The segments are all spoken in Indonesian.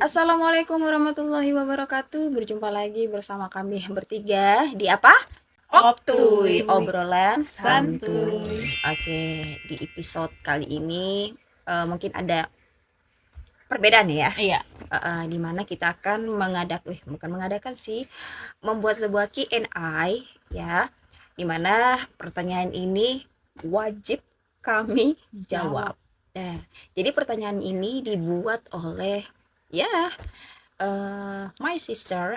Assalamualaikum warahmatullahi wabarakatuh. Berjumpa lagi bersama kami bertiga di apa? Optuy, obrolan santuy. Oke, di episode kali ini mungkin ada perbedaan ya. Iya. Di mana kita akan bukan mengadakan sih, membuat sebuah Q&A ya. Di mana pertanyaan ini wajib kami jawab. Nah, jadi pertanyaan ini dibuat oleh ya my sister,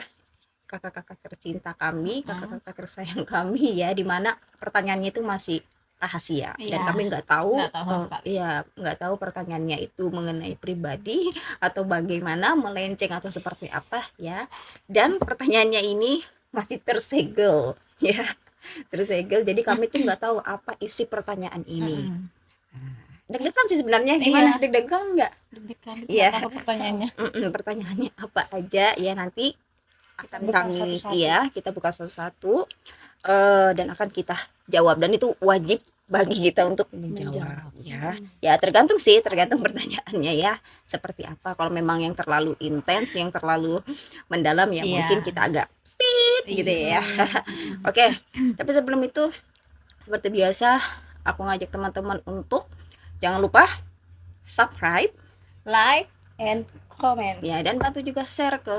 kakak-kakak tercinta kami, kakak-kakak tersayang kami ya, di mana pertanyaannya itu masih rahasia dan Iya. kami nggak tahu, Nggak tahu sama sekali. nggak tahu pertanyaannya itu mengenai pribadi atau bagaimana, melenceng atau seperti apa ya. Dan pertanyaannya ini masih tersegel ya, tersegel. Jadi kami tuh nggak tahu apa isi pertanyaan ini. Deg-degan sih sebenarnya, gimana? Iya. Deg-degan nggak? Deg-degan. Iya. Apa pertanyaannya? Pertanyaannya apa aja ya, nanti akan Buka kami satu-satu. kita buka satu-satu dan akan kita jawab, dan itu wajib bagi kita untuk menjawab ya. Ya tergantung pertanyaannya ya seperti apa. Kalau memang yang terlalu intens, yang terlalu mendalam ya, Iya. mungkin kita agak sit gitu ya. Oke, tapi sebelum itu seperti biasa aku ngajak teman-teman untuk jangan lupa subscribe, Like and comment. ya, dan bantu juga share ke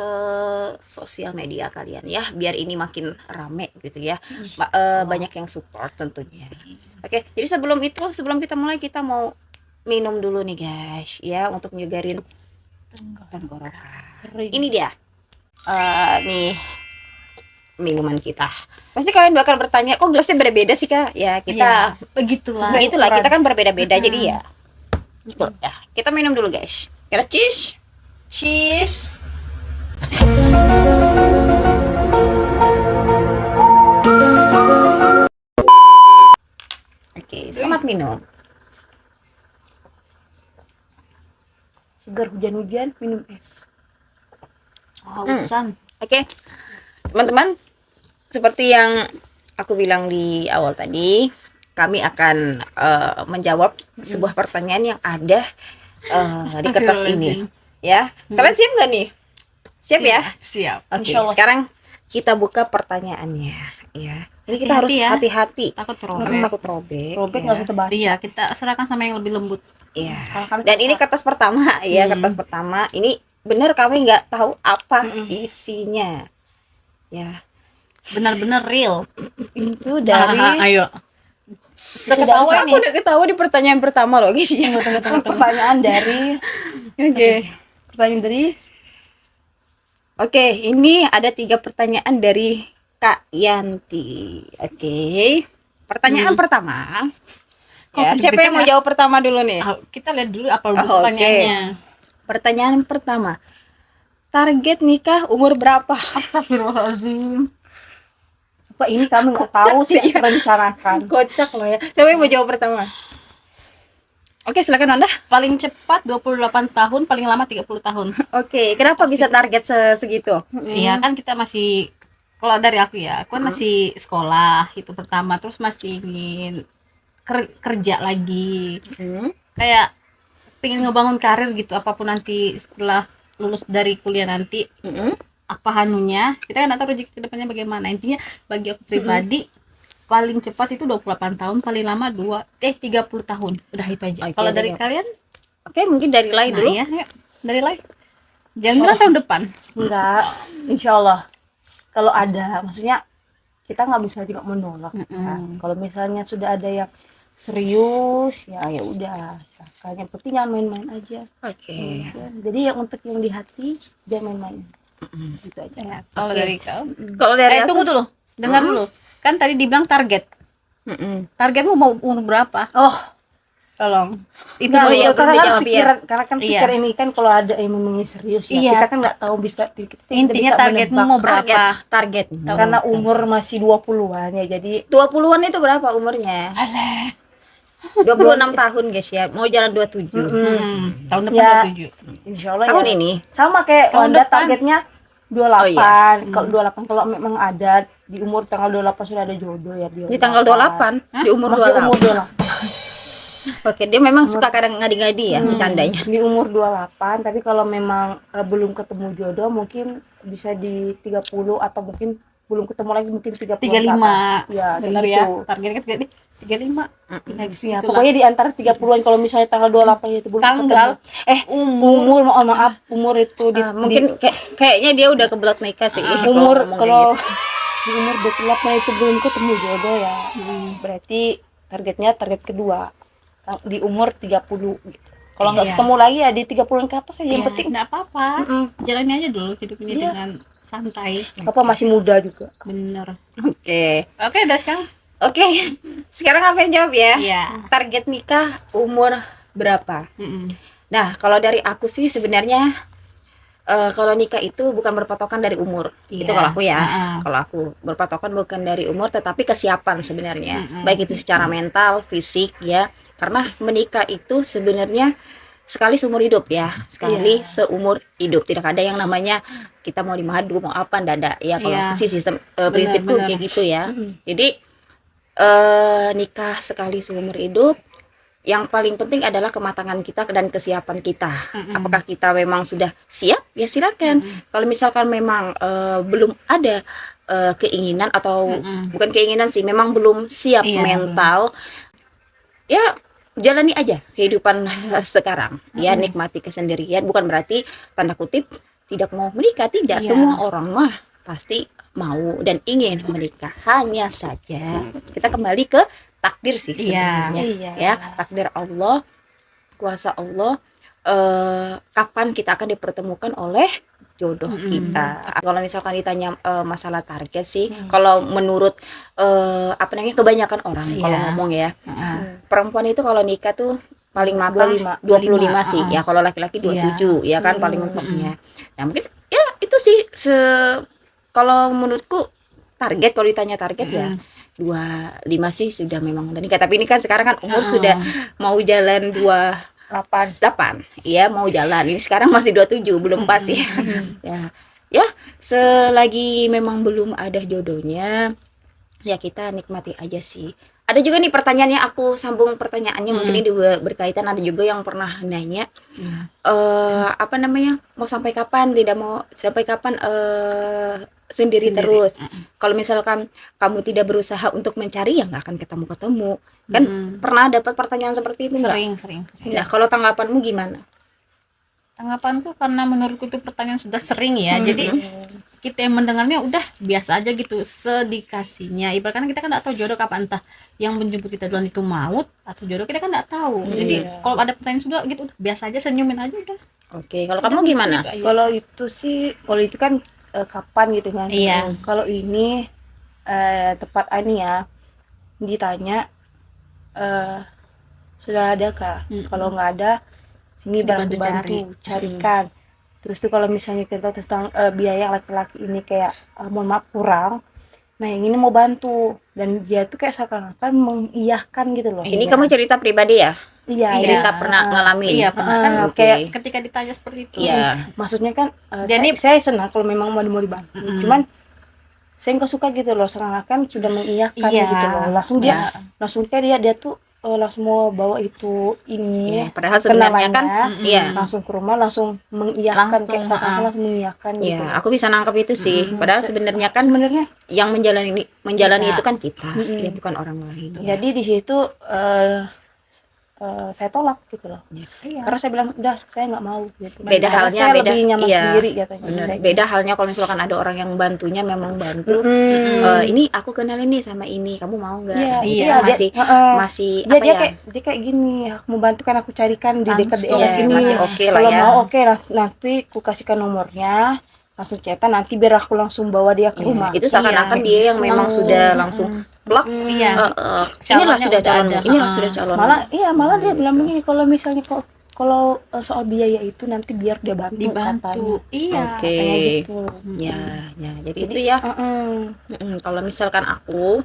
sosial media kalian ya, biar ini makin rame gitu ya. Banyak yang support tentunya. Oke, jadi sebelum kita mulai, kita mau minum dulu nih guys ya, untuk nyegarin tenggorokan. Kering. Ini dia nih minuman kita. Pasti kalian bakal bertanya, kok gelasnya beda-beda sih kak? Ya kita begitulah. begitulah, kita kan berbeda-beda, jadi ya gitu ya. Kita minum dulu guys. Kita cheers. Cheese. Oke, selamat minum. Segar hujan-hujan minum es. Hausan. Oke, teman-teman, seperti yang aku bilang di awal tadi, kami akan menjawab sebuah pertanyaan yang ada di kertas ini ya. Kalian siap nggak nih? Siap ya? Siap. Oke, Insyaallah. sekarang kita buka pertanyaannya ya. Ini kita harus Hati-hati ya. hati-hati, Takut takut robek. Robek ya. nggak bisa terbaca. Iya, kita serahkan sama yang lebih lembut. Iya. Kalau kami Dan ini kertas pertama ya, kertas pertama. Ini bener kami nggak tahu apa isinya. Ya. Benar-benar real. itu dari Ayo. udah ketawa Aku udah ketawa di pertanyaan pertama loh guys. Ya. pertanyaan dari Oke. pertanyaan dari Oke, ini ada 3 pertanyaan dari Kak Yanti. Oke. Pertanyaan pertama. Kok Ya, siapa yang mau deg-degan ya? jawab pertama dulu nih? Kita lihat dulu apa Oke. pertanyaannya. Pertanyaan pertama. Target nikah umur berapa? Astagfirullahaladzim. apa ini kami nggak tahu sih sih ya. rencanakan. Kocak loh ya. Siapa yang mau jawab pertama? Oke, silakan Anda. Paling cepat 28 tahun, paling lama 30 tahun. Oke, kenapa bisa target segitu? Iya kan kita masih, kalau dari aku ya, aku kan masih sekolah itu pertama, terus masih ingin kerja lagi, kayak pengen ngebangun karir gitu, apapun nanti setelah lulus dari kuliah nanti apa hanunya, kita kan nggak tahu rezeki kedepannya bagaimana. Intinya bagi aku pribadi paling cepat itu 28 tahun, paling lama 30 tahun, udah itu aja. Oke, Kalau dari dari- kalian? Oke, mungkin dari Lai Nah dulu. ya, yuk. Dari lain jangan bilang tahun depan. Enggak, insyaallah. Kalau ada, maksudnya kita nggak bisa juga menolak. Nah, kalau misalnya sudah ada yang serius, ya udah. Silakan. Yang penting jangan main-main aja. Oke. Ya, jadi yang untuk yang di hati jangan main-main. Gitu aja. Kalau Oke. dari kau? Kalau dari aku Tunggu dulu, dengar dulu. Kan tadi dibilang target. Targetmu mau umur berapa? Oh, Tolong. Itu nah, dulu ya. belum karena kan dijawab, ya. pikiran, karena kan Iya. pikiran ini kan kalau ada yang memang serius ya, Iya. kita kan nggak tahu bisa kita Intinya bisa targetmu menebak. mau berapa? Target. Karena umur masih 20-an ya, jadi 20-an itu berapa umurnya? 26 tahun guys ya. Mau jalan 27. Tahun depan Ya. 27. insyaallah Tahun ya. ini. Sama kayak Tahun Wanda depan. targetnya 28. Oh, iya. Kalau 28 kalau memang ada di umur tanggal 28 sudah ada jodoh ya dia. Di tanggal 28, di umur Masih 28. umur 28. Oke, dia memang suka kadang ngadi-ngadi ya bercandanya. Di umur 28, tapi kalau memang belum ketemu jodoh mungkin bisa di 30 atau mungkin belum ketemu lagi mungkin 30 ke 35. atas. Ya, Bener kayak ya. gitu. Targetnya kan 35. Ya, Ya, gitu pokoknya di antara 30-an kalau misalnya tanggal 28 itu belum Tanggal, ketemu. Umur maaf, umur itu Mungkin kayaknya dia udah kebelet nikah sih. umur ngomong kayak kalau gitu. di umur 28 itu belum ketemu jodoh ya. Berarti target kedua di umur 30 gitu. Kalau nggak Iya. ketemu lagi ya di 30-an ke atas aja yang ya, penting nggak apa-apa. Jalani aja dulu hidupnya Iya. dengan santai. apa masih muda juga. Bener. Oke. Oke, udah sekarang. Oke. Sekarang aku yang jawab ya. Iya. Target nikah umur berapa? Nah, kalau dari aku sih sebenarnya kalau nikah itu bukan berpatokan dari umur. Iya. Itu kalau aku ya. Heeh. Kalau aku berpatokan bukan dari umur tetapi kesiapan sebenarnya. Baik itu secara mental, fisik ya. Karena menikah itu sebenarnya sekali seumur hidup ya. Sekali seumur hidup. Tidak ada yang namanya kita mau dimadu, mau apa, ndak ada. Ya kalau Iya. aku sih sistem prinsipku benar. kayak gitu ya. Jadi nikah sekali seumur hidup, yang paling penting adalah kematangan kita dan kesiapan kita. Apakah kita memang sudah siap? Ya silakan. Kalau misalkan memang belum ada keinginan atau bukan keinginan sih, memang belum siap Iya, mental, ya jalani aja kehidupan sekarang. Ya nikmati kesendirian. Bukan berarti tanda kutip tidak mau menikah, tidak. Iya. Semua orang mah pasti mau dan ingin menikah. Hanya saja kita kembali ke takdir sih sebenarnya. Iya. Ya, takdir Allah, kuasa Allah, kapan kita akan dipertemukan oleh jodoh kita. Kalau misalkan ditanya masalah target sih, kalau menurut apa namanya kebanyakan orang kalau Iya. ngomong ya, perempuan itu kalau nikah tuh paling matang 25. 25 sih. Ya kalau laki-laki 27 ya kan paling mentoknya. Nah, mungkin ya itu sih kalau menurutku target, kalau ditanya target ya 25 sih sudah memang udah nikah. Tapi ini kan sekarang kan umur sudah mau jalan 28 ya, mau jalan. Ini sekarang masih 27 belum pas ya. Ya selagi memang belum ada jodohnya ya kita nikmati aja sih. Ada juga nih pertanyaan yang aku sambung pertanyaannya, mungkin ini berkaitan. Ada juga yang pernah nanya apa namanya, mau sampai kapan, tidak mau sampai kapan sendiri terus. Kalau misalkan kamu tidak berusaha untuk mencari ya nggak akan ketemu kan. Pernah dapat pertanyaan seperti itu nggak? Sering. Nah, kalau tanggapanmu gimana? Tanggapanku karena menurutku itu pertanyaan sudah sering ya. Jadi kita yang mendengarnya udah biasa aja gitu, sedikasinya. Ibaratkan kita kan nggak tahu jodoh kapan, entah yang menjemput kita duluan itu maut atau jodoh kita kan nggak tahu. Jadi kalau ada pertanyaan sudah gitu udah biasa aja, senyumin aja udah. Oke, kalau kamu gimana? Kalau itu sih, kalau itu kan kapan gitu kan. Iya. Kalau ini tepat ini ya ditanya sudah ada kah? Kalau nggak ada, sini Dibantu bantu carikan. Terus tuh kalau misalnya kita tahu tentang biaya laki-laki ini kayak mohon maaf kurang, nah yang ini mau bantu, dan dia tuh kayak seakan-akan mengiyahkan gitu loh. Ini kamu cerita pribadi ya? Iya, Cerita pernah ngalamin? Iya pernah kan, Oke. kayak ketika ditanya seperti itu. Iya. maksudnya kan Jadi- saya senang kalau memang mau dibantu, cuman saya nggak suka gitu loh, seakan-akan sudah mengiyahkan Iya. gitu loh, langsung dia dia tuh langsung mau bawa itu ini Iya, padahal sebenarnya kan kenalannya, iya. langsung ke rumah langsung mengiyahkan, Langsung, kayak seakan-akan langsung mengiyahkan gitu. Iya, aku bisa nangkap itu sih. Padahal sebenarnya kan Sebenarnya yang menjalani Kita. itu kan kita, ya bukan orang lain. jadi di situ saya tolak gitu loh, Iya. karena saya bilang udah saya nggak mau gitu. Beda Karena halnya, saya beda. lebih nyaman Iya, sendiri katanya. Bener. Saya Beda halnya kalau misalkan ada orang yang bantunya memang bantu. Ini aku kenal ini sama ini, kamu mau nggak? Iya, Itu iya, kan dia- masih masih dia apa dia ya? kayak gini, aku mau bantu kan, aku carikan di dekat Langsung, daerah ya, sini, masih oke lah kalau ya. mau oke nanti aku kasihkan nomornya, langsung cetak, nanti biar aku langsung bawa dia ke rumah. Itu seakan-akan Iya, dia yang memang langsung. sudah langsung plak. Iya. Inilah Calonnya sudah udah calonmu, ada. inilah sudah calonmu. Malah dia bilang begini, kalau misalnya kalau soal biaya itu nanti biar dia bantu, Dibantu. katanya. Iya. Oke. Katanya gitu. Ya, jadi itu ya. Kalau misalkan aku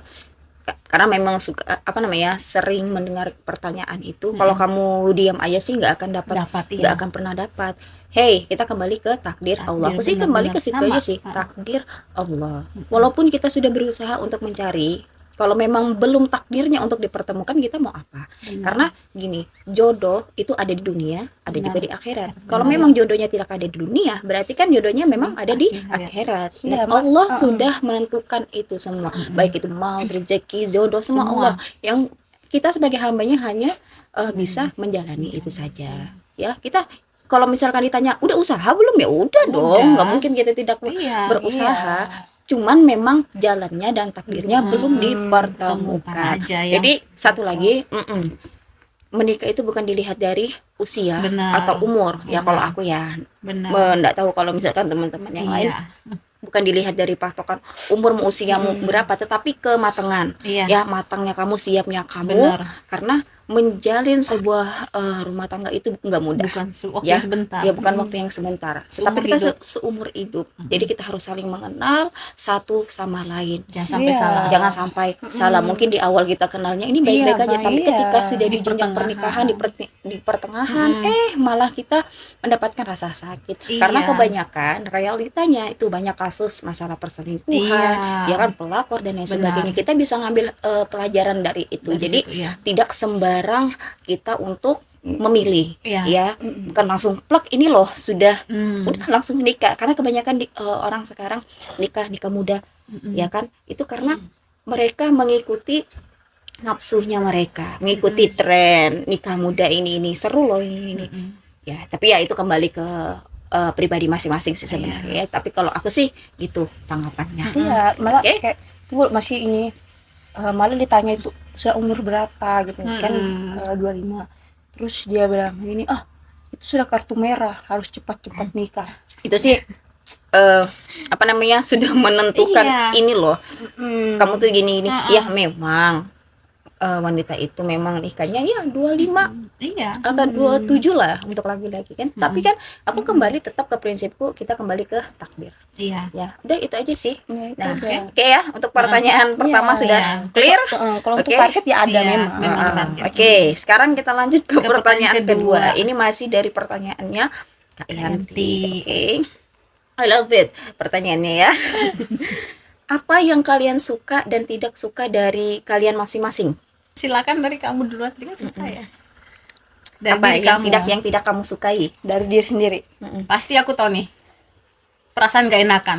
karena memang suka apa namanya sering mendengar pertanyaan itu, kalau kamu diam aja sih nggak akan dapat, Dapat, iya. nggak akan pernah dapat. Hey, kita kembali ke takdir Allah. Aku sih kembali ke situ benar-benar aja sih, takdir Allah. Walaupun kita sudah berusaha untuk mencari, Kalau memang belum takdirnya untuk dipertemukan, kita mau apa? Karena gini, jodoh itu ada di dunia, ada Benar. juga di akhirat. Kalau Benar. memang jodohnya tidak ada di dunia, berarti kan jodohnya memang ada di akhirat. Iya, Dan Mak. Allah sudah menentukan itu semua, baik itu maut, rezeki, jodoh, semua Semua. Allah. Yang kita sebagai hambanya hanya bisa menjalani itu saja. Ya, kita kalau misalkan ditanya udah usaha belum, ya udah dong, nggak mungkin kita tidak Iya, berusaha. Cuman memang jalannya dan takdirnya belum dipertemukan. aja ya. Jadi satu lagi, menikah itu bukan dilihat dari usia Benar. atau umur. Ya kalau aku ya, Benar. nggak tahu kalau misalkan teman-teman yang lain, Iya. bukan dilihat dari patokan umurmu, usiamu berapa, tetapi kematangan. Iya. Ya, matangnya kamu, siapnya kamu. Benar. Karena menjalin sebuah rumah tangga itu nggak mudah. Bukan waktu Ya, yang sebentar. Ya, bukan waktu yang sebentar. Seumur Tapi kita hidup. seumur hidup. Jadi kita harus saling mengenal satu sama lain. Jangan sampai Iya. salah. Jangan sampai salah. Mungkin di awal kita kenalnya ini baik-baik aja, tapi baik. ketika sudah Di di jenjang pertengahan. pernikahan, di pertengahan, malah kita mendapatkan rasa sakit. Iya. Karena kebanyakan realitanya itu banyak kasus masalah perselingkuhan, Iya. ya kan, pelakor dan lain Benar. sebagainya. Kita bisa ngambil pelajaran dari itu. Dari Jadi situ, ya. tidak sembarang kita untuk memilih, Iya. ya, bukan langsung plak ini loh sudah Hmm. langsung nikah. Karena kebanyakan orang sekarang nikah muda, ya kan, itu karena mereka mengikuti nafsunya mereka, mengikuti tren nikah muda, ini seru loh ini. Ya, tapi ya itu kembali ke pribadi masing-masing sih sebenarnya. Tapi kalau aku sih gitu tanggapannya. Iya, malah Oke. kayak itu masih ini malah ditanya itu sudah umur berapa gitu kan, 25. Terus dia bilang ini, itu sudah kartu merah, harus cepat-cepat nikah. Itu sih apa namanya, sudah menentukan Iya. ini loh. Kamu tuh gini. Ya memang wanita itu memang nikahnya ya 25 Iya. atau 27 lah untuk laki-laki kan. Tapi kan aku kembali tetap ke prinsipku, kita kembali ke takdir. Iya. Ya, udah itu aja sih. Ya, itu Nah, aja. oke ya, untuk pertanyaan pertama sudah iya. clear. Kalau untuk Oke. target ya ada Iya, memang. memang. Ah, target. Oke, sekarang kita lanjut ke pertanyaan pertanyaan kedua. kedua. Ini masih dari pertanyaannya Kak Yanti. Yanti. Oke. I love it. Pertanyaannya ya. Apa yang kalian suka dan tidak suka dari kalian masing-masing? Silakan dari kamu duluan, tadi kan suka ya. Dari Apa diri yang kamu. tidak kamu sukai? Dari diri sendiri. Pasti aku tahu nih. Perasaan gak enakan.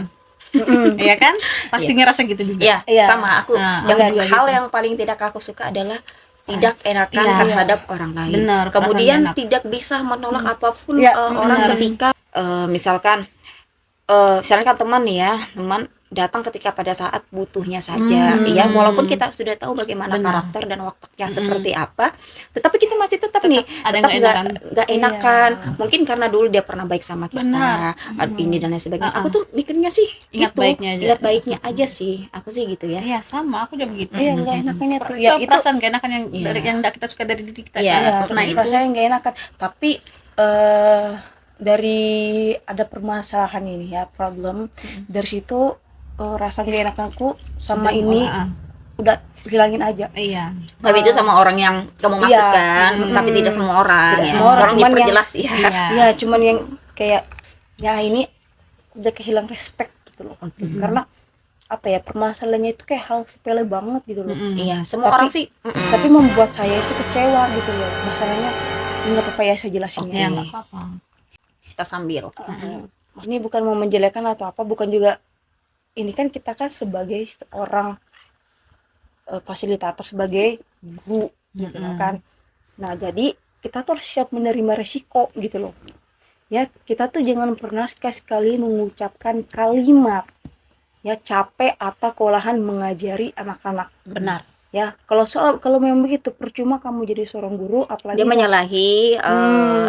Iya kan? Pasti ngerasa gitu juga. Ya, Iya. sama aku. Nah, Yang aku juga hal gitu. yang paling tidak aku suka adalah tidak enakan Iya. terhadap orang lain. Benar, Kemudian perasaan enak. tidak bisa menolak apapun Iya, orang benar. ketika misalkan kan teman nih ya, teman datang ketika pada saat butuhnya saja, ya, walaupun kita sudah tahu bagaimana Benar. karakter dan wataknya seperti apa, tetapi kita masih tetap nih ada tetap nggak enakan. nggak enakan. Mungkin karena dulu dia pernah baik sama kita, Benar. ini dan lain sebagainya. Aku tuh mikirnya sih Ingat gitu, baiknya aja. ingat baiknya aja sih, aku sih gitu ya. Iya, sama, aku juga begitu. Iya, nggak enaknya tuh. Itu Ya itu perasaan gak enakan yang Iya. dari yang nggak kita suka dari diri kita. Iya. kan? ya, Nah, itu rasanya nggak enakan. Tapi dari ada permasalahan ini ya, problem dari situ rasa nggak enakanku sama Sudah ini mulai. udah hilangin aja. Iya. Tapi itu sama orang yang kamu maksud Iya. kan, tapi tidak semua orang. Tidak ya. semua orang, Tolong cuman yang- diperjelas ya. Iya. Ya cuman yang kayak ya ini udah kehilang respect gitu loh. Karena apa ya, permasalahannya itu kayak hal sepele banget gitu loh. Iya, semua Tapi- orang sih. Tapi membuat saya itu kecewa gitu loh. Masalahnya nggak apa-apa ya, saya jelasin Ya, ya. nggak apa-apa. Kita sambil. Ini bukan mau menjelekan atau apa, bukan juga, ini kan kita kan sebagai seorang fasilitator, sebagai guru gitu kan. Nah jadi kita tuh harus siap menerima resiko gitu loh ya. Kita tuh jangan pernah sekali-sekali mengucapkan kalimat ya capek atau kewalahan mengajari anak-anak. Benar. Ya kalau memang begitu, percuma kamu jadi seorang guru, apalagi Dia menyalahi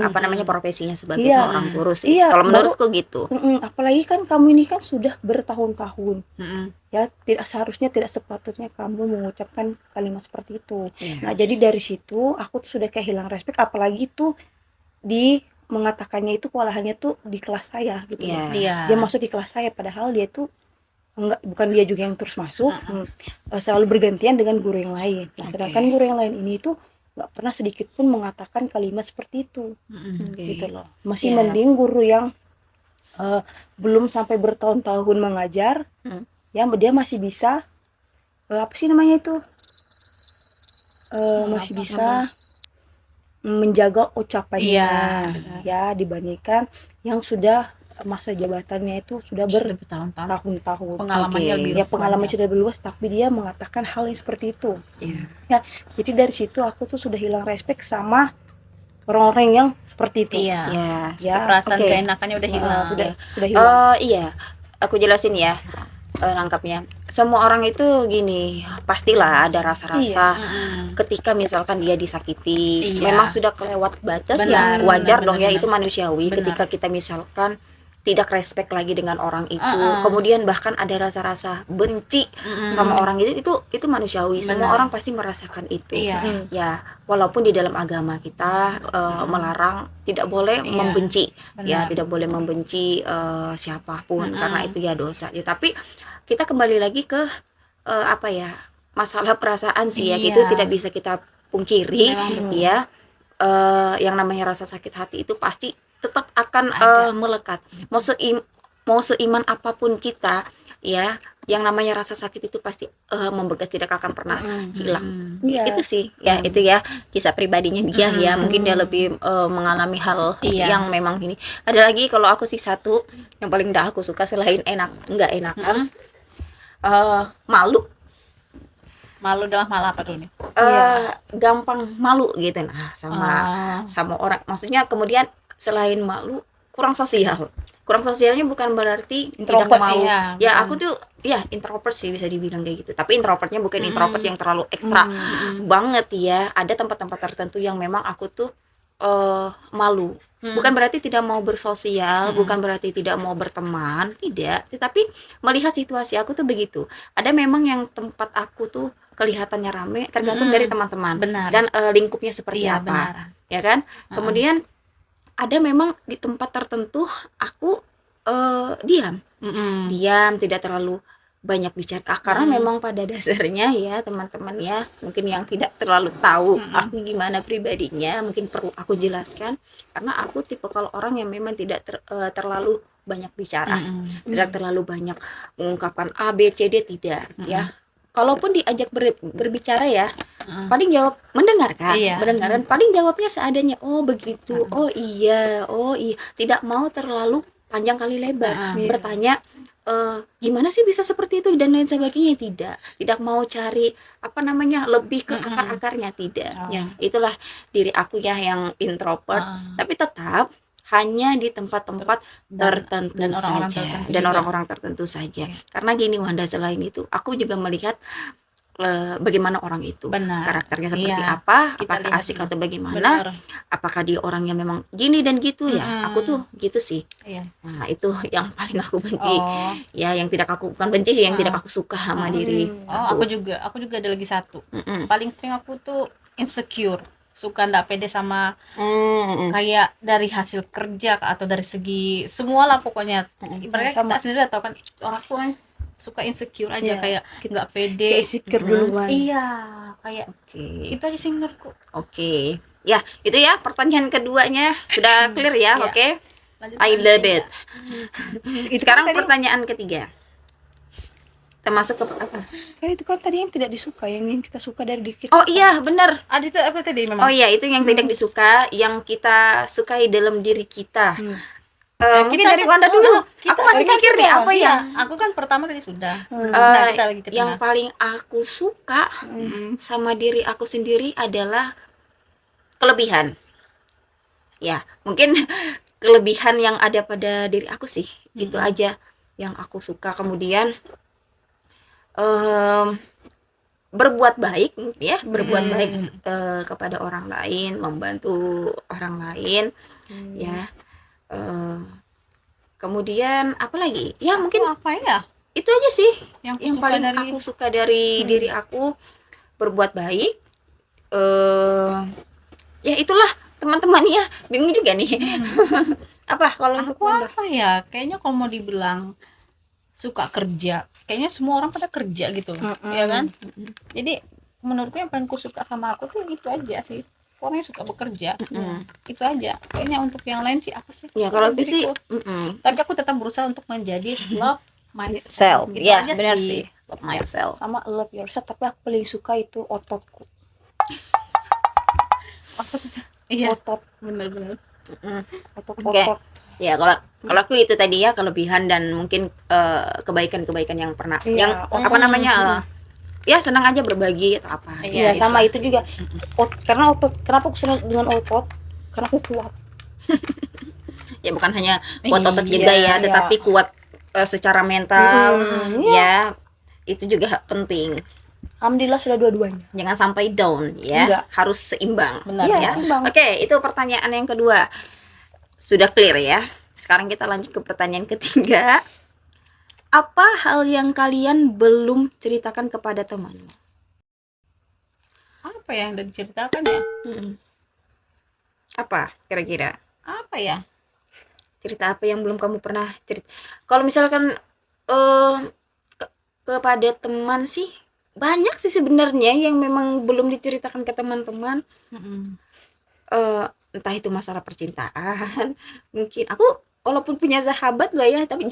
apa namanya, profesinya sebagai Iya. seorang guru sih. Iya, Kalau menurutku gitu. apalagi kan kamu ini kan sudah bertahun-tahun Mm-mm. ya, tidak seharusnya, tidak sepatutnya kamu mengucapkan kalimat seperti itu. Iya. Nah jadi dari situ aku tuh sudah kehilangan respect, apalagi tuh di mengatakannya itu kewalahannya tuh di kelas saya gitu Iya. loh. Iya. Dia masuk di kelas saya padahal dia tuh enggak, bukan dia juga yang terus masuk, selalu bergantian dengan guru yang lain. Nah sedangkan guru yang lain ini tuh nggak pernah sedikit pun mengatakan kalimat seperti itu. Mm-mm. Gitu loh. Masih Iya. mending guru yang belum sampai bertahun-tahun mengajar, ya dia masih bisa apa sih namanya itu, masih bisa menjaga ucapannya, ya, dibandingkan yang sudah masa jabatannya itu sudah Sudah bertahun-tahun. bertahun-tahun. Pengalamannya lebih Ya, pengalaman banyak. sudah lebih luas, tapi dia mengatakan hal yang seperti itu. Iya. Ya, jadi dari situ aku tuh sudah hilang respect sama orang-orang yang seperti itu. Iya. Ya, Perasaan oke. keenakannya udah hilang. Sudah hilang. Iya, aku jelasin ya, nangkapnya. Semua orang itu gini, pastilah ada rasa-rasa ketika misalkan dia disakiti, Iya. memang sudah kelewat batas, Benar, ya wajar benar, dong ya, benar. itu manusiawi. Benar. Ketika kita misalkan tidak respect lagi dengan orang itu, kemudian bahkan ada rasa-rasa benci sama orang itu manusiawi. Semua Benar. orang pasti merasakan itu. Iya. Ya, walaupun di dalam agama kita melarang tidak boleh Iya, membenci, ya benar. tidak boleh membenci siapapun, karena itu ya dosa. Ya, tapi kita kembali lagi ke apa ya, masalah perasaan sih ya, Iya. itu tidak bisa kita pungkiri. Memang betul. Ya, yang namanya rasa sakit hati itu pasti tetap akan melekat. Mau seiman apapun kita, ya, yang namanya rasa sakit itu pasti membekas, tidak akan pernah hilang. Iya. Itu sih ya, itu ya kisah pribadinya dia ya, mungkin dia lebih mengalami hal Iya. yang memang ini. Ada lagi kalau aku sih satu yang paling dah aku suka selain nggak enakan, malu. Malu dalam hal apa dulu nih? Gampang malu gitu, nah sama orang, maksudnya kemudian selain malu, kurang sosialnya bukan berarti tidak Introvert, mau. iya. Ya, aku tuh ya introvert sih, bisa dibilang kayak gitu, tapi introvertnya bukan introvert yang terlalu ekstra banget ya. Ada tempat-tempat tertentu yang memang aku tuh malu. Bukan berarti tidak mau bersosial, bukan berarti tidak mau berteman, tidak. Tetapi melihat situasi aku tuh begitu. Ada memang yang tempat aku tuh kelihatannya rame, tergantung dari teman-teman. Benar. Dan lingkupnya seperti Iya, apa, benar. ya kan? Kemudian ada memang di tempat tertentu aku diam, tidak terlalu banyak bicara, karena memang pada dasarnya ya teman-teman ya, mungkin yang tidak terlalu tahu aku gimana pribadinya, mungkin perlu aku jelaskan, karena aku tipe kalau orang yang memang tidak terlalu banyak bicara, tidak terlalu banyak mengungkapkan A B C D, tidak ya. Kalaupun diajak berbicara ya, paling jawab mendengar kan, Iya. mendengar, dan paling jawabnya seadanya. Oh begitu, oh iya, tidak mau terlalu panjang kali lebar bertanya gimana sih bisa seperti itu dan lain sebagainya. Tidak mau cari apa namanya lebih ke akar-akarnya, tidak. Ya, itulah diri aku ya yang introvert, tapi tetap hanya di tempat-tempat tertentu dan orang-orang saja, tertentu dan juga. orang-orang tertentu saja. Karena gini Wanda, selain itu aku juga melihat bagaimana orang itu, Benar. karakternya seperti Iya. apa, Kita apakah lihat asik dulu. atau bagaimana, Benar. apakah dia orang yang memang gini dan gitu ya. Aku tuh gitu sih. Iya. Nah, itu yang paling aku benci. Oh. Ya, yang tidak aku, bukan benci sih, yang tidak aku suka sama diri Oh, aku juga ada lagi satu. Mm-mm. Paling sering aku tuh insecure, suka ndak pede sama kayak dari hasil kerja atau dari segi semua lah pokoknya. Ibaratnya Sama. kita sendiri tahu kan, orang tuh kan suka insecure aja, Iya. kayak nggak pede. Kayak insecure duluan. Iya, kayak Oke. itu aja sih menurutku. Oke. Ya, itu ya pertanyaan keduanya sudah clear ya. Iya. Oke. Lanjut I lagi. love it. Itu Sekarang kan tadi, pertanyaan ketiga. Termasuk ke apa? kan itu kan tadi yang tidak disuka, yang kita suka dari diri kita. Oh iya, benar. Ada itu apa tadi memang? Oh iya, itu yang tidak disuka, yang kita sukai dalam diri kita. Mungkin dari Wanda dulu. Aku masih mikir nih apa ya. Aku kan pertama tadi sudah. Eh, Nah, kita lagi ke yang tengah. paling aku suka sama diri aku sendiri adalah kelebihan. Ya, mungkin kelebihan yang ada pada diri aku sih, itu aja yang aku suka. Kemudian berbuat baik ya, berbuat baik kepada orang lain, membantu orang lain ya. Kemudian apa lagi? Ya mungkin apa ya? itu aja sih Yang yang suka paling dari- aku suka dari diri aku, berbuat baik. Ya itulah teman-teman ya, bingung juga nih. Apa kalau untuk Aku Wanda? apa ya? Kayaknya kalau mau dibilang suka kerja, kayaknya semua orang pada kerja gitu loh, ya kan? Jadi menurutku yang paling ku suka sama aku tuh itu aja sih. Orangnya suka bekerja, itu aja. Kayaknya untuk yang lain sih apa sih? Ya kalau Diriku. aku sih Tapi aku tetap berusaha untuk menjadi love myself. self. Gitu Ya aja benar sih. love myself. Sama love yourself, tapi aku paling suka itu ototku. Iya, Otot, bener-bener. otot. Ya kalau aku itu tadi ya kelebihan dan mungkin kebaikan-kebaikan yang pernah Iya, yang apa namanya ya senang aja berbagi atau apa. Iya, Iya, sama itu juga. Karena otot, kenapa aku senang dengan otot? Karena aku kuat. Ya bukan hanya kuat otot Iya, juga ya, iya. tetapi kuat secara mental iya. ya. Itu juga penting. Alhamdulillah sudah dua-duanya. Jangan sampai down ya. Enggak. Harus seimbang. Benar, Iya, ya. seimbang. Oke, itu pertanyaan yang kedua. Sudah clear ya. Sekarang kita lanjut ke pertanyaan ketiga. Apa hal yang kalian belum ceritakan kepada temanmu? Apa yang udah diceritakan ya? Apa kira-kira? Apa ya? Cerita apa yang belum kamu pernah cerita? Kalau misalkan kepada teman sih banyak sih sebenarnya yang memang belum diceritakan ke teman-teman. Entah itu masalah percintaan, mungkin aku walaupun punya sahabat lah ya, tapi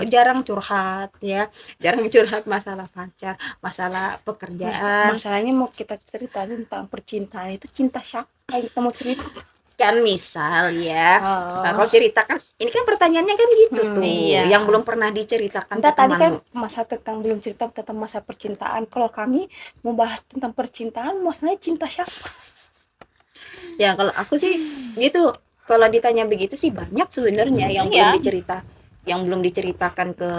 jarang curhat ya, jarang curhat masalah pacar, masalah pekerjaan. Masalahnya mau kita cerita tentang percintaan itu cinta siapa yang kita mau cerita? Kan misal ya, Oh. kalau ceritakan ini kan pertanyaannya kan gitu tuh, Iya. yang belum pernah diceritakan Entah ke tadi kan temanmu. masa tentang belum cerita tentang masa percintaan. Kalau kami mau bahas tentang percintaan, masalahnya cinta siapa? Ya kalau aku sih gitu, kalau ditanya begitu sih banyak sebenarnya yang belum diceritakan ke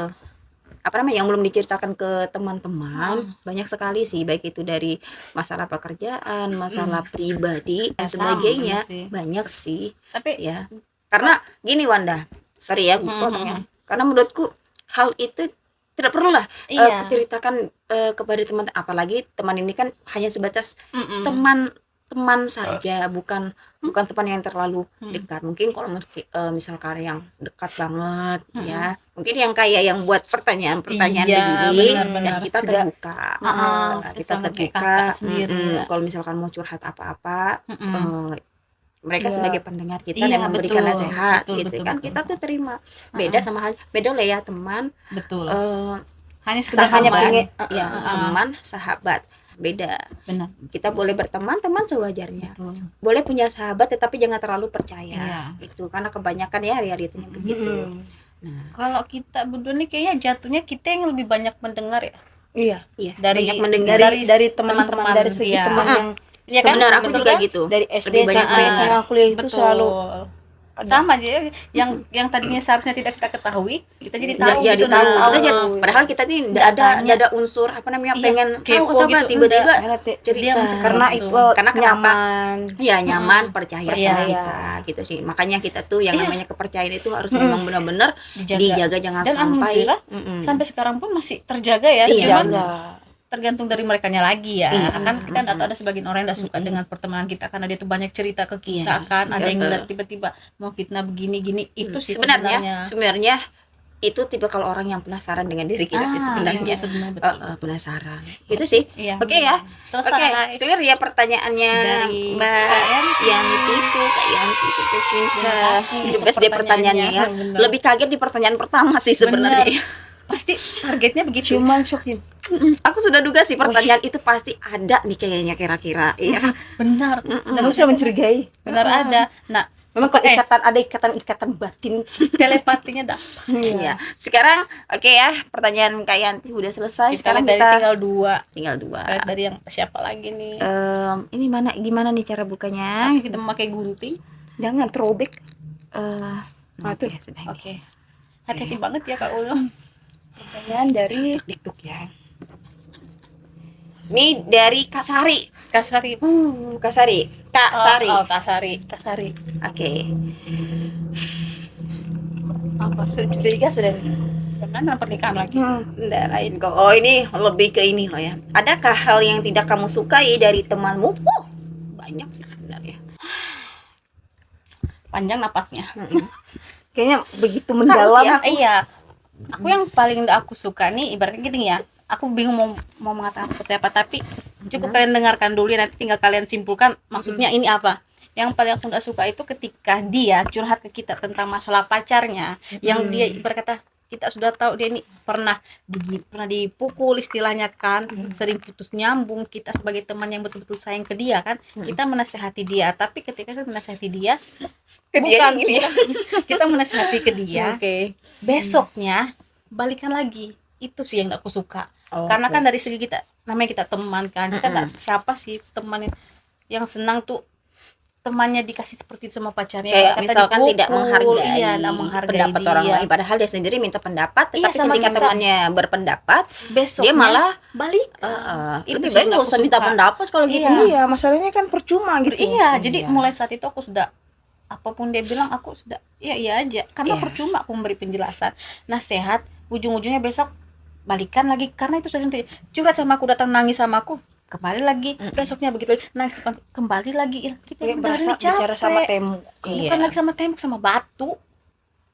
apa namanya, yang belum diceritakan ke teman-teman. Banyak sekali sih, baik itu dari masalah pekerjaan, masalah pribadi dan Sama sebagainya. sih. Banyak sih Tapi ya, karena gini Wanda, sorry ya gue potongnya, karena menurutku hal itu tidak perlu lah iya. ceritakan kepada teman, apalagi teman ini kan hanya sebatas Mm-mm. teman saja, bukan teman yang terlalu dekat. Mungkin kalau misalkan yang dekat banget ya, mungkin yang kayak yang buat pertanyaan-pertanyaan Iya, begini, benar-benar. dan kita Sudah. terbuka. Kita Kita sangat kayak terbuka. kakak sendiri ya. Kalau misalkan mau curhat apa-apa, mereka Iya. sebagai pendengar kita Iya, dan memberikan betul. nasihat Betul, gitu betul, kan, betul. kita tuh terima. Beda sama hal, beda lah ya teman, Betul. eh, Hanya sekedar Hanya teman. pengen ya teman, sahabat, beda. Benar. Kita boleh berteman, teman sewajarnya. Betul. Boleh punya sahabat tetapi jangan terlalu percaya. Iya. Itu karena kebanyakan ya realitanya begitu. Nah, Kalau kita berdua nih kayaknya jatuhnya kita yang lebih banyak mendengar ya. Iya. iya, Dari- banyak mendengar. Dari teman-teman, teman-teman, dari segi iya. teman yang Iya kan? Benar, aku Betul juga kan? gitu. dari SD Lebih banyak sampai mendengar. SMA kuliah itu Betul. selalu ada. Sama aja ya, yang tadinya seharusnya tidak kita ketahui, kita jadi Ya, tahu jadi gitu. tahu. Nah. Kita padahal kita nih enggak ada Tanya. unsur apa namanya, Iya, pengen tahu kepo atau apa, gitu, tiba-tiba Karena cerita. Dia menceritakan karena langsung. itu Karena kenapa? nyaman. Ya nyaman, percaya sama Percaya. kita gitu sih. Makanya kita tuh yang Iya. namanya kepercayaan itu harus memang benar-benar dijaga, jangan Dan sampai alhamdulillah, sampai sekarang pun masih terjaga ya. Iya. Cuman Jaga. tergantung dari merekanya lagi ya. Iya. Kan kita nggak tahu, ada sebagian orang yang nggak suka dengan pertemanan kita karena dia tuh banyak cerita ke kita. Iya. Kan ada yang Betul. ngeliat tiba-tiba mau fitnah begini-gini. Itu sih sebenarnya itu tipe kalau orang yang penasaran dengan diri kita sih sebenarnya. Itu sebenarnya betul. Penasaran. Itu sih. Iya. Oke ya. Selesai. Oke, clear ya pertanyaannya Dari Mbak Yanti. Yanti tuh, Kak Yanti tuh cinta. Terima kasih The untuk best deh pertanyaannya ya. pertanyaannya. Lebih kaget di pertanyaan pertama sih sebenarnya. Pasti targetnya begitu. Cuman syukin. Aku sudah duga sih pertanyaan itu pasti ada nih kayaknya kira-kira. Iya. Benar. Dan Kamu sudah mencurigai. benar ada. Nah, Memang kalau ada ikatan batin. telepatinya dapat. Iya. Sekarang oke ya, pertanyaan Kak Yanti udah selesai. Sekarang Dari kita tinggal dua. tinggal dua. Lihat dari yang siapa lagi nih? Ini gimana nih cara bukanya? Kita memakai gunting. Jangan throwback. Oke, sudah ini. Oke. Hati-hati banget ya Kak Ulum. Pertanyaan dari Dikduk ya. Ini dari Kak Sari. Kasari. Kak Sari. Kak Sari. Oh, Kasari. Kasari. Oke. Apa sudah sudah. Karena pernikahan lagi. Nggak lain kok. Oh, ini lebih ke ini loh ya. Adakah hal yang tidak kamu sukai dari temanmu? Banyak sih sebenarnya. Panjang napasnya. Kayaknya begitu Harus mendalam. ya. Iya. Aku yang paling aku suka nih ibaratnya gini ya. Aku bingung mau mengatakan seperti apa, tapi cukup kalian dengarkan dulu ya, nanti tinggal kalian simpulkan maksudnya ini apa. Yang paling aku nggak suka itu ketika dia curhat ke kita tentang masalah pacarnya, yang dia berkata kita sudah tahu dia ini pernah dipukul istilahnya kan, sering putus nyambung, kita sebagai teman yang betul-betul sayang ke dia kan, kita menasehati dia, tapi ketika kita menasehati dia bukan kita menasehati ke dia, besoknya balikan lagi. Itu sih yang aku suka. Karena kan dari segi kita, namanya kita teman kan, kita nggak siapa sih teman yang senang tuh temannya dikasih seperti itu sama pacarnya, Kayak kata misalkan dipukul, tidak menghargai, nggak menghargai pendapat orang dia. lain, padahal dia sendiri minta pendapat, Iya, tapi sama ketika kita. temannya berpendapat Besoknya dia malah balik. lebih Itu baik sih nggak aku usah minta suka. pendapat kalau gitu. Iya. Iya, masalahnya kan percuma gitu. Iya, jadi mulai saat itu aku sudah apapun dia bilang aku sudah iya aja, karena Iya. percuma aku memberi penjelasan, nasihat, ujung-ujungnya besok balikan lagi, karena itu sudah sampai curhat sama aku, datang nangis sama aku, kembali lagi, besoknya begitu lagi, nangis depan, kembali lagi. Ya, kita Kayak udah berasa ini capek. bicara sama tembok. Iya. Bukan lagi sama tembok, sama batu.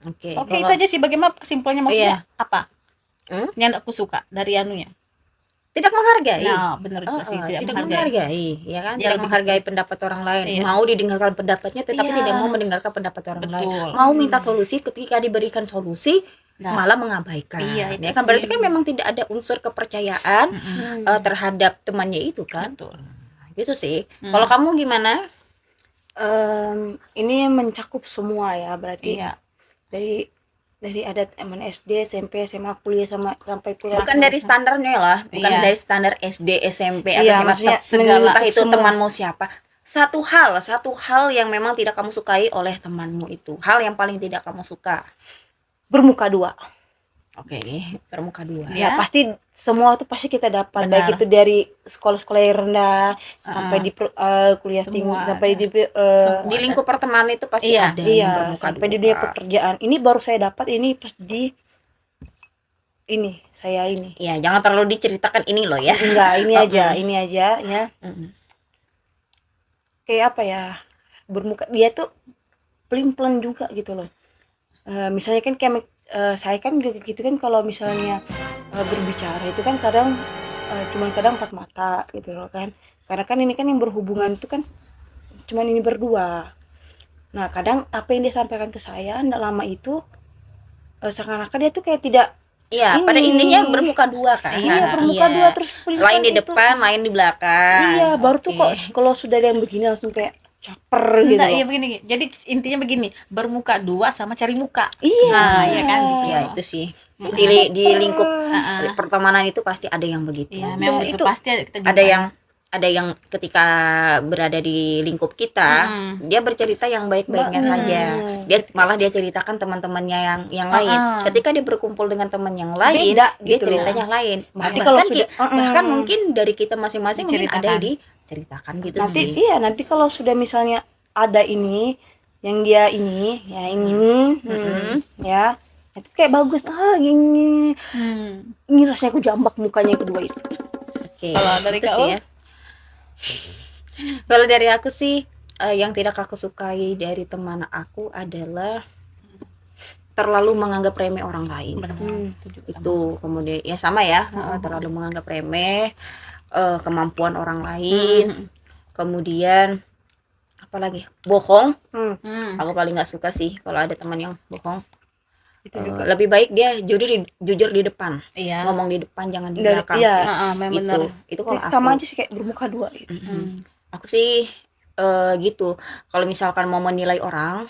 Oke. Oke, itu aja sih, bagaimana kesimpulannya, maksudnya apa yang aku suka dari anunya. Tidak menghargai. Nah, benar juga sih, tidak menghargai, ya kan? Ya, Tidak lebih menghargai pendapat orang lain. Iya. Mau didengarkan pendapatnya, tetapi Iya. tidak mau mendengarkan pendapat orang lain. Betul. Mau minta solusi, ketika diberikan solusi Nah. malah mengabaikan. Iya, itu Ya kan berarti sih. kan memang tidak ada unsur kepercayaan terhadap temannya itu kan? Betul. Gitu sih. Kalau kamu gimana? Ini mencakup semua ya, berarti Iya. dari ada teman SD, SMP, SMA, kuliah sampai kuliah. Bukan dari standarnya lah, bukan Iya. dari standar SD, SMP atau Iya, SMA, maksudnya segala- entah itu semua. temanmu siapa. Satu hal yang memang tidak kamu sukai oleh temanmu itu. Hal yang paling tidak kamu suka. Bermuka dua. Oke, bermuka dua. Ya. Ya, pasti semua tuh pasti kita dapat, Benar. baik itu dari sekolah-sekolah yang rendah sampai di kuliah Semua tinggi, ada. sampai di Di lingkup pertemanan itu pasti Iya, ada yang iya, bermuka sampai dua. di dunia pekerjaan. Ini baru saya dapat ini pas di saya ini. Iya, jangan terlalu diceritakan ini loh ya. Enggak, ini aja ya. Mm-mm. Kayak apa ya? Bermuka dia tuh pelin-pelan juga gitu loh. Misalnya kan kayak saya kan juga gitu kan, kalau misalnya berbicara itu kan kadang cuman kadang empat mata gitu loh kan, karena kan ini kan yang berhubungan itu kan cuman ini berdua. Nah kadang apa yang dia sampaikan ke saya ndak lama itu seakan-akan dia tuh kayak tidak Iya, pada ini. intinya bermuka dua kan. iya bermuka Iya. dua, terus pelin-pelan Lain di itu. depan, lain di belakang. Iya, baru tuh Oke. kok kalau sudah ada yang begini langsung kayak caper gitu Enggak, loh. iya begini. Jadi intinya begini, bermuka dua sama cari muka. Iya. Nah, iya kan? Ya itu sih. Di lingkup pertemanan itu pasti ada yang begitu. Iya, memang itu itu pasti kita Ada yang ketika berada di lingkup kita, dia bercerita yang baik-baiknya saja. Dia ceritakan teman-temannya yang lain. Ketika dia berkumpul dengan teman yang lain, Beda dia gitu loh. ceritanya lain. Nanti kalau Bahkan sudah bahkan mungkin dari kita masing-masing mungkin ada yang diceritakan gitu nanti sih. iya, nanti kalau sudah misalnya ada ini yang dia ini ya ini ya itu kayak bagus ini rasanya aku jambak mukanya yang kedua itu. Oke. Kalau dari itu kau? sih ya. Kalau dari aku sih yang tidak aku sukai dari teman aku adalah terlalu menganggap remeh orang lain. Itu kemudian ya sama ya, terlalu menganggap remeh kemampuan orang lain. Kemudian apalagi bohong. Aku paling nggak suka sih kalau ada teman yang bohong. Lebih baik dia jujur di depan. Iya. Ngomong di depan, jangan di Dari- belakang iya. sih. Memang Gitu. benar. Itu kalau aku. Sama aja sih kayak bermuka dua gitu. Aku sih gitu. Kalau misalkan mau menilai orang,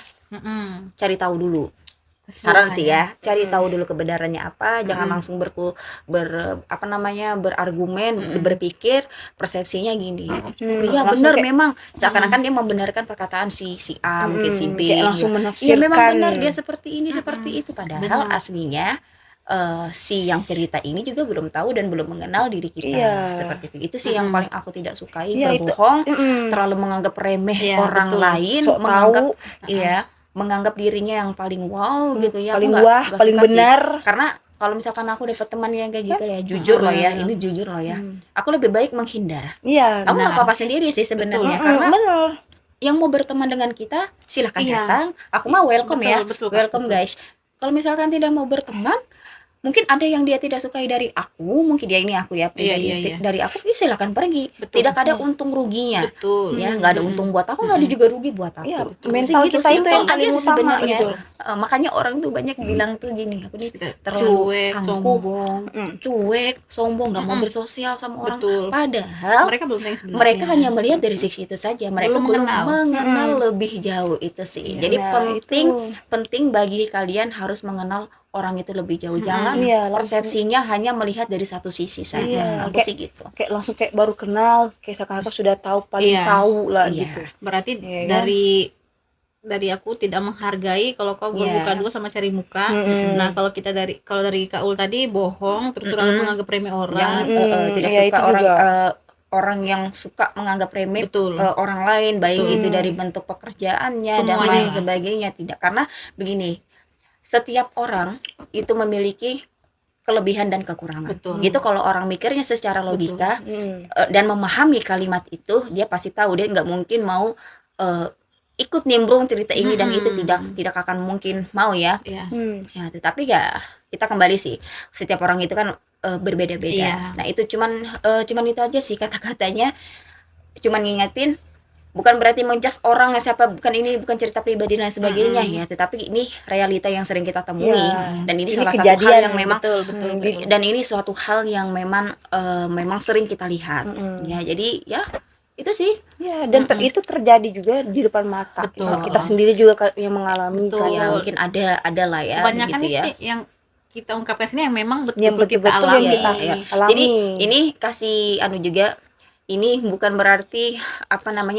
cari tahu dulu. Saran sih ya, cari tahu dulu kebenarannya apa, jangan langsung berargumen, berpikir persepsinya gini. Iya langsung benar kayak- memang seakan-akan dia membenarkan perkataan si A mungkin si B. kayak langsung Iya menafsirkan. memang benar dia seperti ini seperti itu, padahal aslinya si yang cerita ini juga belum tahu dan belum mengenal diri kita. Iya. Seperti itu sih yang paling aku tidak sukai. Iya, itu. Berbohong, terlalu menganggap remeh Iya, orang betul. lain, Sok menganggap tahu. menganggap dirinya yang paling wow gitu ya. paling Aku wah, nggak paling suka sih. benar. Karena kalau misalkan aku dapat teman yang kayak gitu ya, jujur loh ya, ini jujur loh ya. Aku lebih baik menghindar. Iya, Aku nggak apa-apa sendiri sih sebenarnya, karena benar. yang mau berteman dengan kita silahkan Iya. datang. Aku mah welcome Betul, ya, betul, Kak, welcome betul. guys. Kalau misalkan tidak mau berteman, mungkin ada yang dia tidak sukai dari aku, mungkin dia ini aku ya pribadi, iya. dari aku, ya silakan pergi. Betul, Tidak ada betul. untung ruginya. Betul. Ya, nggak ada untung buat aku, nggak ada juga rugi buat aku. Iya, Sih mental gitu, kita itu simple yang aja paling sih utama sebenarnya. gitu. Makanya orang tuh banyak bilang tuh gini, aku nih Tidak terlalu cuek, angkuh, sombong. cuek, sombong, nggak mau Mm-mm. bersosial sama orang. Betul. Padahal Mereka belum tahu yang sebenarnya. mereka hanya melihat dari sisi itu saja. Mereka Belum belum mengenal. mengenal lebih jauh itu sih. Iya. Jadi Nah, penting bagi kalian harus mengenal orang itu lebih jauh. Jangan Iya, langsung. persepsinya hanya melihat dari satu sisi saja. Iya, Aku sih gitu. kayak langsung kayak baru kenal, kayak seakan-akan sudah tahu, paling Iya. tahu lah Iya. gitu. Berarti Iya kan? dari aku tidak menghargai kalau kau Iya. bermuka dua sama cari muka. Nah, kalau dari Kak Ul tadi bohong, terus terlalu menganggap remeh orang. Jangan tidak iya, suka itu orang juga. orang yang suka menganggap remeh Betul. orang lain, baik Betul. itu dari bentuk pekerjaannya dan Semuanya lain lah. sebagainya. Tidak, karena begini, setiap orang itu memiliki kelebihan dan kekurangan. Betul. Gitu kalau orang mikirnya secara logika dan memahami kalimat itu, dia pasti tahu dia nggak mungkin mau ikut nimbrung cerita ini dan itu tidak akan mungkin mau ya. Iya. Ya, tetapi ya kita kembali sih, setiap orang itu kan berbeda-beda. Iya. Nah, itu cuman itu aja sih kata-katanya. Cuman ngingetin, bukan berarti menjudge orang siapa, bukan cerita pribadi dan sebagainya ya, tetapi ini realita yang sering kita temui. Iya. Dan ini Ini salah satu kejadian hal yang memang Betul. dan ini suatu hal yang memang sering kita lihat. Ya, jadi ya itu sih. Ya, dan itu terjadi juga di depan mata. Betul. Nah, kita sendiri juga yang mengalami Betul. kan. Ya, mungkin ada lah ya Kebanyakan begitu ya. sih yang kita ungkapkan sini yang memang Yang betul-betul kita betul-betul alami. yang kita Ya. alami. Jadi ini kasih juga, ini bukan berarti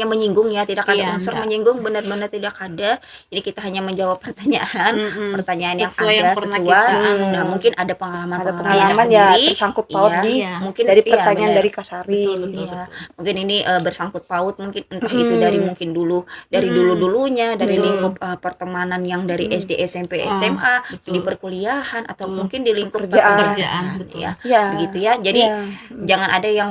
menyinggung ya, tidak ada Iya, unsur enggak. menyinggung, benar-benar tidak ada. Jadi kita hanya menjawab pertanyaan yang Sesuai ada yang pernah sesuai. kita- Nah, mungkin ada ada pengalaman-pengalaman pengalaman ya tersendiri. tersangkut paut Iya, di Iya. mungkin dari iya, pertanyaan benar. dari Kasari. Betul. Iya. Mungkin ini bersangkut paut, mungkin entah itu dari mungkin dari dulu-dulunya, dari lingkup pertemanan yang dari SD, SMP, SMA, betul. di perkuliahan, atau mungkin di lingkup Pekerjaan. Pekerjaan, betul. ya. Ya. Begitu ya. Jadi Iya. jangan ada yang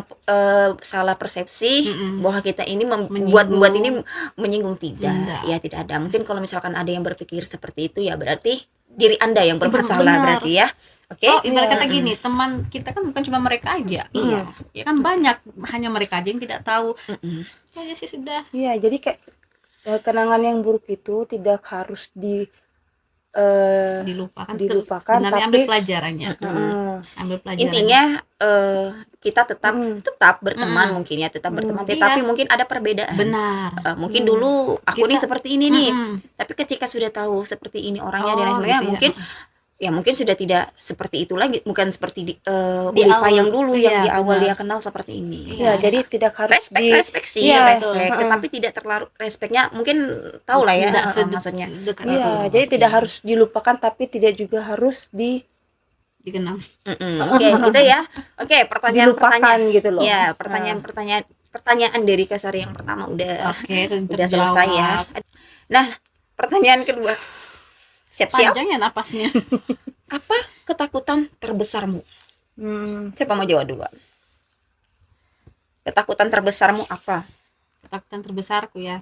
salah persepsi bahwa kita ini Menyinggung. buat ini menyinggung, tidak. Tidak. Ya, tidak ada. Mungkin kalau misalkan ada yang berpikir seperti itu, ya berarti diri Anda yang bermasalah Benar. berarti ya. Oke. Oh, ibarat kata gini, teman kita kan bukan cuma mereka aja. Iya. Ya kan banyak, hanya mereka aja yang tidak tahu. Ya sih sudah. Iya, jadi kayak kenangan yang buruk itu tidak harus Dilupakan. Dilupakan, Sebenarnya tapi- ambil pelajarannya. Ambil pelajarannya. Intinya kita tetap berteman, mungkin ya, tetap berteman, tetapi Iya. mungkin ada perbedaan. benar. Mungkin dulu aku nih Kita- seperti ini nih, Mm-mm. tapi ketika sudah tahu seperti ini orangnya dan lain Oh, sebagainya, gitu ya. mungkin sudah tidak seperti itu lagi, bukan seperti Di Ulipa awal. yang dulu yang Iya, di awal benar. dia kenal seperti ini. Ya, jadi tidak harus Respect sih, Iya, respect, tetapi tidak terlalu respectnya, mungkin tahu lah ya Tidak maksudnya. sedekat Iya, itu jadi tidak harus dilupakan, tapi tidak juga harus dikenal. Oke, gitu ya. Oke, dilupakan gitu loh. Ya, pertanyaan dari Kasari yang pertama udah Oke, udah selesai ya. Nah, pertanyaan kedua. Siap-siap. Panjang ya napasnya. Apa ketakutan terbesarmu? Siapa mau jawab dulu? Ketakutan terbesarmu apa? Ketakutan terbesarku ya.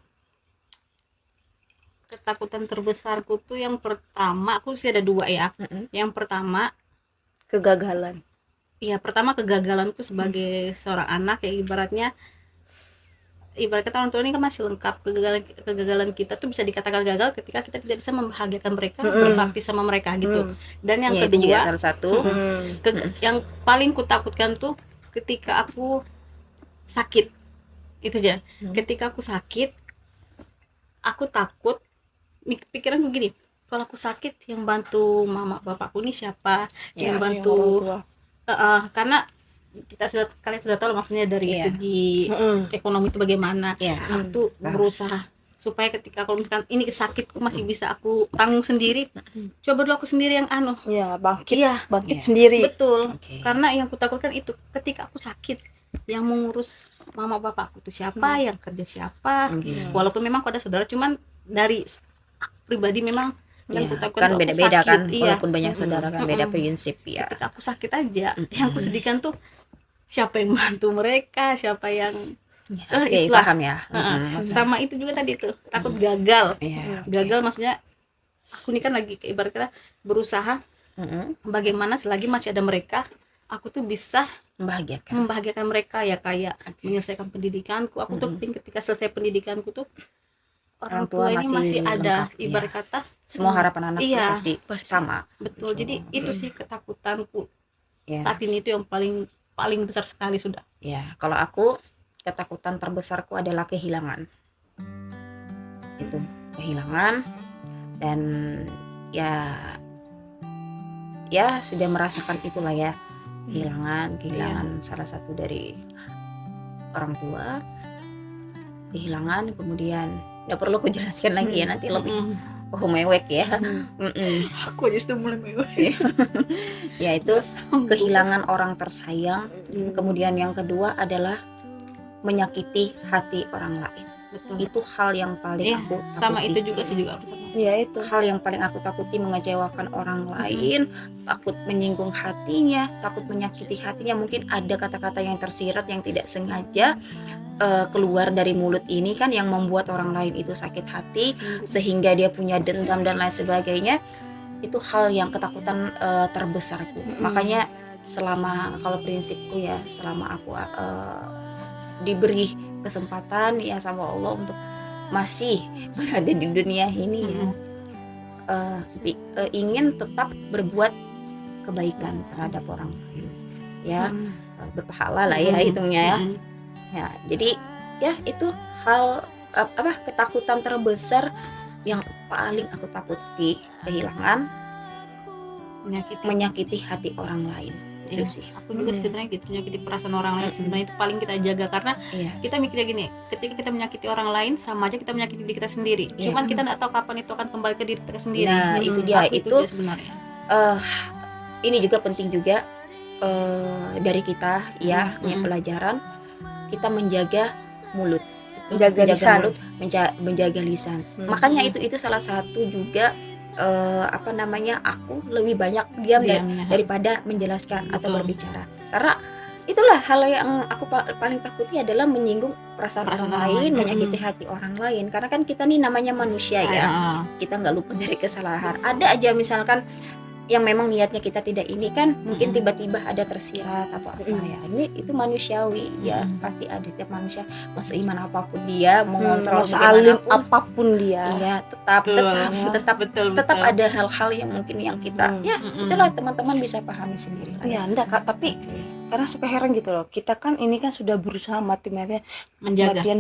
Ketakutan terbesarku tuh yang pertama, aku sih ada dua ya. Yang pertama, Kegagalan. ya pertama kegagalanku sebagai seorang anak, ya ibarat kata orang tua ini kan masih lengkap. Kegagalan kita tuh bisa dikatakan gagal ketika kita tidak bisa membahagiakan mereka, berbakti sama mereka gitu. Dan yang Ya, itu juga kedua, salah satu. yang paling kutakutkan tuh ketika aku sakit. Itu aja. Ketika aku sakit, aku takut, pikiranku gini, kalau aku sakit yang bantu mama bapakku ini siapa, Ya, yang Yang bantu orang tua. karena kalian sudah tahu maksudnya dari Iya. segi ekonomi itu bagaimana. Ya. Aku tuh berusaha supaya ketika kalau misalkan ini sakitku masih bisa aku tanggung sendiri, coba dulu aku sendiri yang Ya, bangkit Iya. bangkit Iya. sendiri. betul. Oke. Karena yang kutakutkan itu ketika aku sakit, yang mengurus mama bapakku tuh siapa, yang kerja siapa. Oke. Walaupun memang aku ada saudara, cuman dari aku pribadi memang yang Ya, kutakutkan kan tuh aku beda-beda sakit. kan, Iya. walaupun banyak saudara kan beda prinsip ya. Ketika aku sakit aja, yang aku sedihkan tuh siapa yang bantu mereka, siapa yang Oke, itulah. paham ya. Sama itu juga tadi tuh takut gagal. Iya. Gagal maksudnya aku ini kan lagi ibarat kata berusaha bagaimana selagi masih ada mereka, aku tuh bisa membahagiakan mereka ya, kayak menyelesaikan pendidikanku. Aku tuh pengen ketika selesai pendidikanku tuh orang tua ini masih ada, lengkap, ibarat kata semua harapan anak iya, pasti sama. betul. Jadi itu sih ketakutanku Ya. saat ini itu yang paling besar sekali sudah. Ya, kalau aku ketakutan terbesarku adalah kehilangan. Itu kehilangan, dan ya sudah merasakan itulah ya, kehilangan salah satu dari orang tua, kehilangan, kemudian nggak perlu aku jelaskan lagi ya, nanti lebih mewek ya. Aku aja sudah mulai mewek. Ya itu kehilangan orang tersayang. Kemudian yang kedua adalah menyakiti hati orang lain. Betul. Itu hal yang paling aku takuti. Sama itu juga sih juga aku takut. Iya, itu Hal yang paling aku takuti, mengecewakan orang lain, takut menyinggung hatinya, takut menyakiti hatinya. Mungkin ada kata-kata yang tersirat yang tidak sengaja keluar dari mulut ini kan, yang membuat orang lain itu sakit hati sehingga dia punya dendam dan lain sebagainya. Itu hal yang ketakutan terbesarku. Makanya kalau prinsipku ya, selama aku diberi kesempatan ya sama Allah untuk masih berada di dunia ini ya, ingin tetap berbuat kebaikan terhadap orang lain ya, berpahala lah ya hitungnya ya. Ya, jadi ya itu hal ketakutan terbesar yang paling aku takuti, kehilangan, menyakiti hati orang lain. Itu sih. Aku juga sebenarnya gitu, menyakiti perasaan orang lain sebenarnya itu paling kita jaga, karena kita mikirnya gini, ketika kita menyakiti orang lain sama aja kita menyakiti diri kita sendiri. Cuman kita nggak tahu kapan itu akan kembali ke diri kita sendiri. Nah, itu dia, itu sebenarnya. Ini juga penting juga dari kita ya, punya pelajaran, kita menjaga mulut, menjaga lisan. Makanya itu salah satu juga aku lebih banyak diam daripada menjelaskan atau berbicara, karena itulah hal yang aku paling takuti adalah menyinggung perasaan orang lain, menyakiti hati orang lain, karena kan kita nih namanya manusia ya, kita nggak luput dari kesalahan. Ada aja misalkan yang memang niatnya kita tidak ini kan, mungkin tiba-tiba ada tersirat atau apa ya, itu manusiawi ya, pasti ada. Setiap manusia mau seiman apapun dia, mengontrol alim apapun dia, iya tetap ada hal-hal yang mungkin yang kita itulah teman-teman bisa pahami sendiri lah. Ya enggak Kak, tapi karena suka heran gitu loh, kita kan ini kan sudah berusaha mati-matian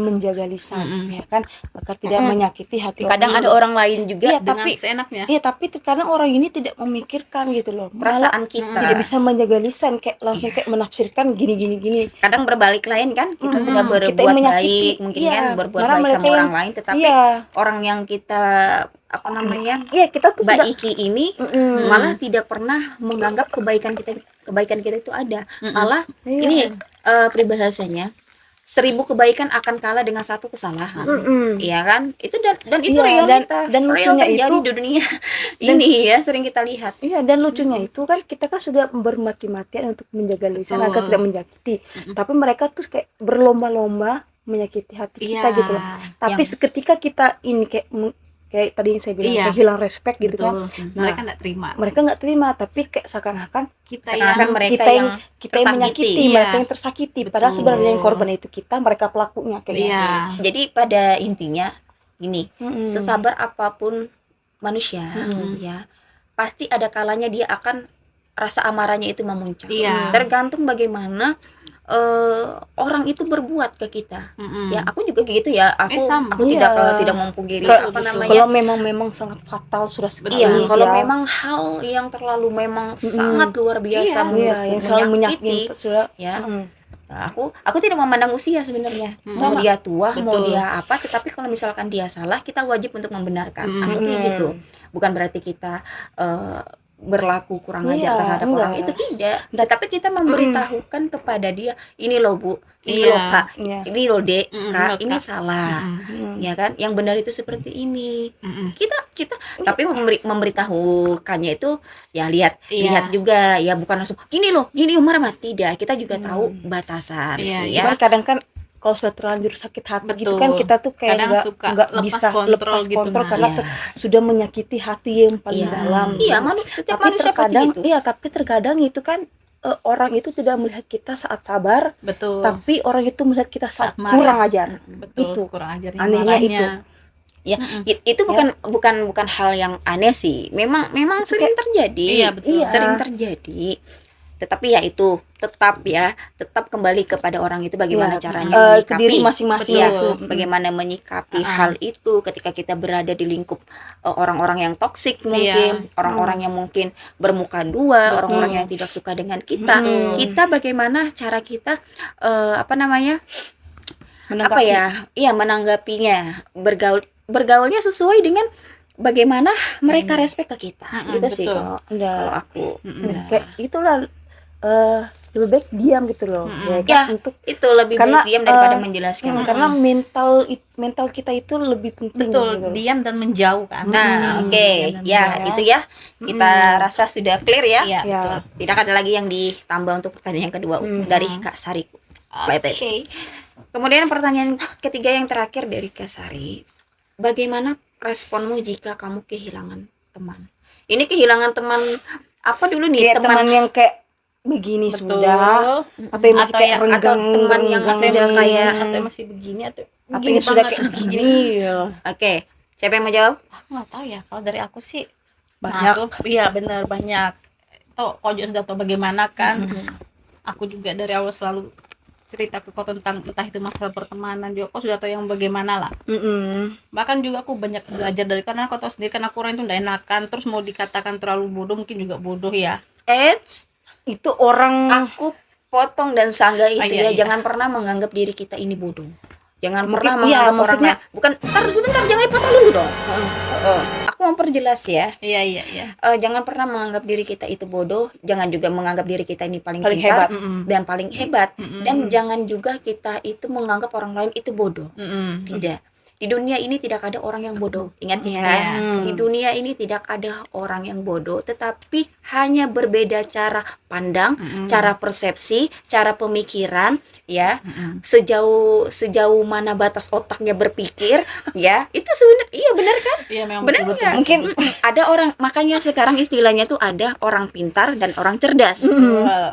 menjaga lisan ya kan, agar tidak menyakiti hati. Kadang ada orang lain juga dengan seenaknya. Iya, tapi terkadang orang ini tidak memikirkan gitu loh perasaan kita, tidak bisa menjaga lisan, kayak langsung kayak menafsirkan gini. Kadang berbalik lain kan, kita sudah berbuat baik mungkin kan, berbuat baik sama orang lain, tetapi orang yang kita kita tuh baiki ini malah tidak pernah menganggap kebaikan kita itu ada. Malah ini peribahasanya, 1000 kebaikan akan kalah dengan 1 kesalahan. Iya kan? Itu dan itu realita dan lucunya itu di dunia ini ya, sering kita lihat. Iya, dan lucunya itu kan kita kan sudah bermati-matian untuk menjaga lisan agar tidak menyakiti. Tapi mereka tuh kayak berlomba-lomba menyakiti hati kita gitu loh. Tapi seketika kita ini kayak tadi yang saya bilang, kayak hilang respect gitu kan. Mereka nggak terima, tapi kayak seakan-akan kita yang menyakiti, mereka yang tersakiti. Padahal sebenarnya yang korban itu kita, mereka pelakunya kayak gitu. Jadi pada intinya gini, sesabar apapun manusia ya, pasti ada kalanya dia akan rasa amarahnya itu memuncak. Tergantung bagaimana orang itu berbuat ke kita. Ya, aku juga gitu ya. Aku tidak mempungkiri kalau memang sangat fatal sudah sekali. Kalau memang hal yang terlalu memang sangat luar biasa yang selalu menyakiti ya. Nah, aku tidak memandang usia sebenarnya. Mau dia tua, mau dia apa, tetapi kalau misalkan dia salah, kita wajib untuk membenarkan. Aku sih gitu. Bukan berarti kita berlaku kurang ajar terhadap orang itu, tidak. Tapi kita memberitahukan kepada dia, ini loh Bu, ini loh Pak, ini loh Dek, Kak, ini salah, ya kan? Yang benar itu seperti ini. Kita tapi memberitahukannya itu ya lihat juga ya, bukan langsung ini loh marah, tidak. Kita juga tahu batasan. Cuman kadang kan kalau sudah terlanjur sakit hati gitu Betul. kan, kita tuh kayak Kadang suka nggak lepas bisa kontrol lepas gitu, kontrol nah. karena Iya. sudah menyakiti hati yang paling Iya. dalam. Iya, gitu. setiap Tapi manusia pasti terkadang gitu. iya, tapi terkadang itu kan orang itu tidak melihat kita saat sabar, Betul. tapi orang itu melihat kita saat Saat marah. kurang ajar. Betul, Itu kurang ajarnya anehnya marahnya. itu. Ya, Mm-mm. itu bukan hal yang aneh sih. Memang Itu sering kayak- terjadi. Iya, betul. Iya. Sering terjadi. Tetapi ya itu tetap kembali kepada orang itu bagaimana Iya, caranya ke diri menyikapi. masing-masing Iya, itu. bagaimana menyikapi Uh-uh. hal itu ketika kita berada di lingkup orang-orang yang toksik mungkin, orang-orang yang mungkin bermuka dua, Betul. orang-orang yang tidak suka dengan kita. Betul. Kita bagaimana cara kita Menanggapi. Iya, menanggapinya, bergaulnya sesuai dengan bagaimana mereka respect ke kita. Gitu sih betul. kalau Nah, aku. nah, kayak itulah lebih baik diam gitu loh. Ya, Ya, kan? Untuk itu lebih karena, baik diam daripada menjelaskan. karena mental kita itu lebih penting Betul, gitu loh. diam dan menjauh kan. Nah, oke, Diam dan ya menjauh. itu ya. Kita rasa sudah clear ya. Iya, Ya. betul. Tidak ada lagi yang ditambah untuk pertanyaan yang kedua dari Kak Sari. Oke. Kemudian pertanyaan ketiga yang terakhir dari Kak Sari. Bagaimana responmu jika kamu kehilangan teman? Ini kehilangan teman apa dulu nih? Kayak teman yang kayak begini Betul. sudah, atau yang masih Atau kayak yang- renggang, atau teman yang renggang, sudah kayak atau yang masih begini atau atau begini yang sudah banget. kayak begini ya. Oke, siapa yang mau jawab? Aku nggak tahu ya, kalau dari aku sih Banyak. iya benar banyak. Toh kau juga sudah tahu bagaimana kan. Aku juga dari awal selalu cerita ke kau tentang entah itu masalah pertemanan juga, kau sudah tahu yang bagaimana lah. Bahkan juga aku banyak belajar dari, karena kau tahu sendiri kan aku orang itu tidak enakan, terus mau dikatakan terlalu bodoh mungkin juga bodoh ya. Itu orang Aku potong dan sanggah itu Iya, ya. iya. Jangan pernah menganggap diri kita ini bodoh. Jangan Mungkin, pernah iya, menganggap orang maksudnya- lain. Bukan, sebentar, jangan dipotong dulu dong. Aku mau perjelas ya. Iya. Jangan pernah menganggap diri kita itu bodoh. Jangan juga menganggap diri kita ini paling Paling pintar hebat. dan paling hebat. Dan jangan juga kita itu menganggap orang lain itu bodoh. Tidak. Di dunia ini tidak ada orang yang bodoh. Ingat ya. Iya. Di dunia ini tidak ada orang yang bodoh, tetapi hanya berbeda cara pandang, cara persepsi, cara pemikiran, ya. Sejauh mana batas otaknya berpikir, ya. Itu sebenarnya iya benar kan? Iya memang Benar betul-betul. nggak? Mungkin ada orang, makanya sekarang istilahnya tuh ada orang pintar dan orang cerdas.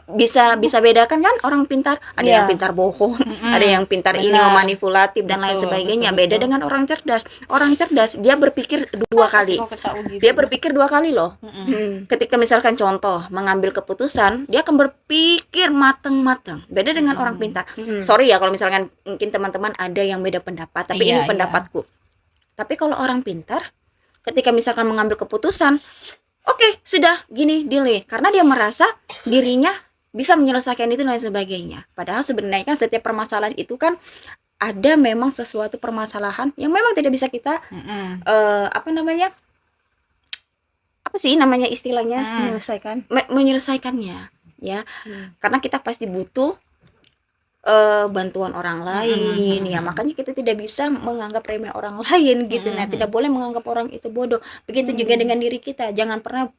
Bisa bedakan kan orang pintar? Ada Iya. yang pintar bohong, ada yang pintar ini Benar. memanipulatif dan lain Betul, sebagainya. betul, Beda betul. dengan orang cerdas. Orang cerdas dia berpikir dua kali. Kau ketahui gitu. Dia berpikir dua kali loh. Hmm. Ketika misalkan contoh mengambil keputusan, dia akan berpikir matang-matang. Beda dengan orang pintar. Sorry ya kalau misalkan mungkin teman-teman ada yang beda pendapat, tapi Iya, ini pendapatku. Tapi kalau orang pintar, ketika misalkan mengambil keputusan, oke, sudah gini deal nih. Karena dia merasa dirinya bisa menyelesaikan itu dan lain sebagainya. Padahal sebenarnya kan setiap permasalahan itu kan ada memang sesuatu permasalahan yang memang tidak bisa kita apa sih namanya istilahnya Menyelesaikan. menyelesaikannya ya. Karena kita pasti butuh bantuan orang lain ya, makanya kita tidak bisa menganggap remeh orang lain gitu. Nah, tidak boleh menganggap orang itu bodoh. Begitu juga dengan diri kita, jangan pernah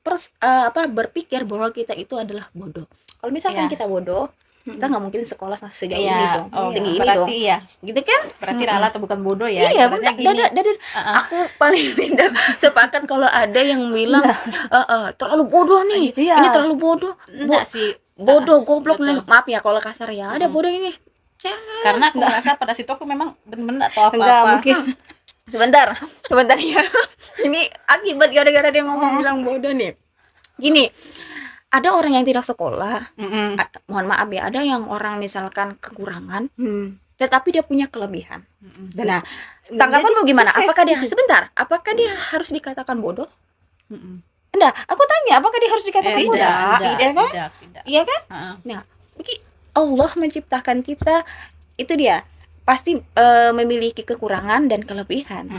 berpikir bahwa kita itu adalah bodoh. Kalau misalkan Iya. kita bodoh, kita nggak mungkin sekolah sejauh ini Iya. dong, Oh, setinggi ini berarti dong, iya. gitu kan? Berarti Rala tuh bukan bodoh ya. Iya, Ibaratnya benar. gini. Aku paling tidak sepakat kalau ada yang bilang terlalu bodoh nih, Iya. ini terlalu bodoh, Enggak sih. bodoh, goblok. Betul. Maaf ya kalau kasar ya, ada bodoh ini. Karena aku merasa pada situ aku memang benar-benar nggak tahu Enggak, apa-apa. mungkin Sebentar ya. Ini akibat gara-gara dia ngomong bilang bodoh nih. Gini, ada orang yang tidak sekolah. Mohon maaf ya, ada yang orang misalkan kekurangan, tetapi dia punya kelebihan. Nah, tanggapanmu gimana? sukses Apakah dia gitu. sebentar? Apakah dia harus dikatakan bodoh? Enggak, aku tanya, apakah dia harus dikatakan bodoh? Tidak kan? Tidak. Iya kan? Heeh. Nah, Allah menciptakan kita, itu dia pasti memiliki kekurangan dan kelebihan.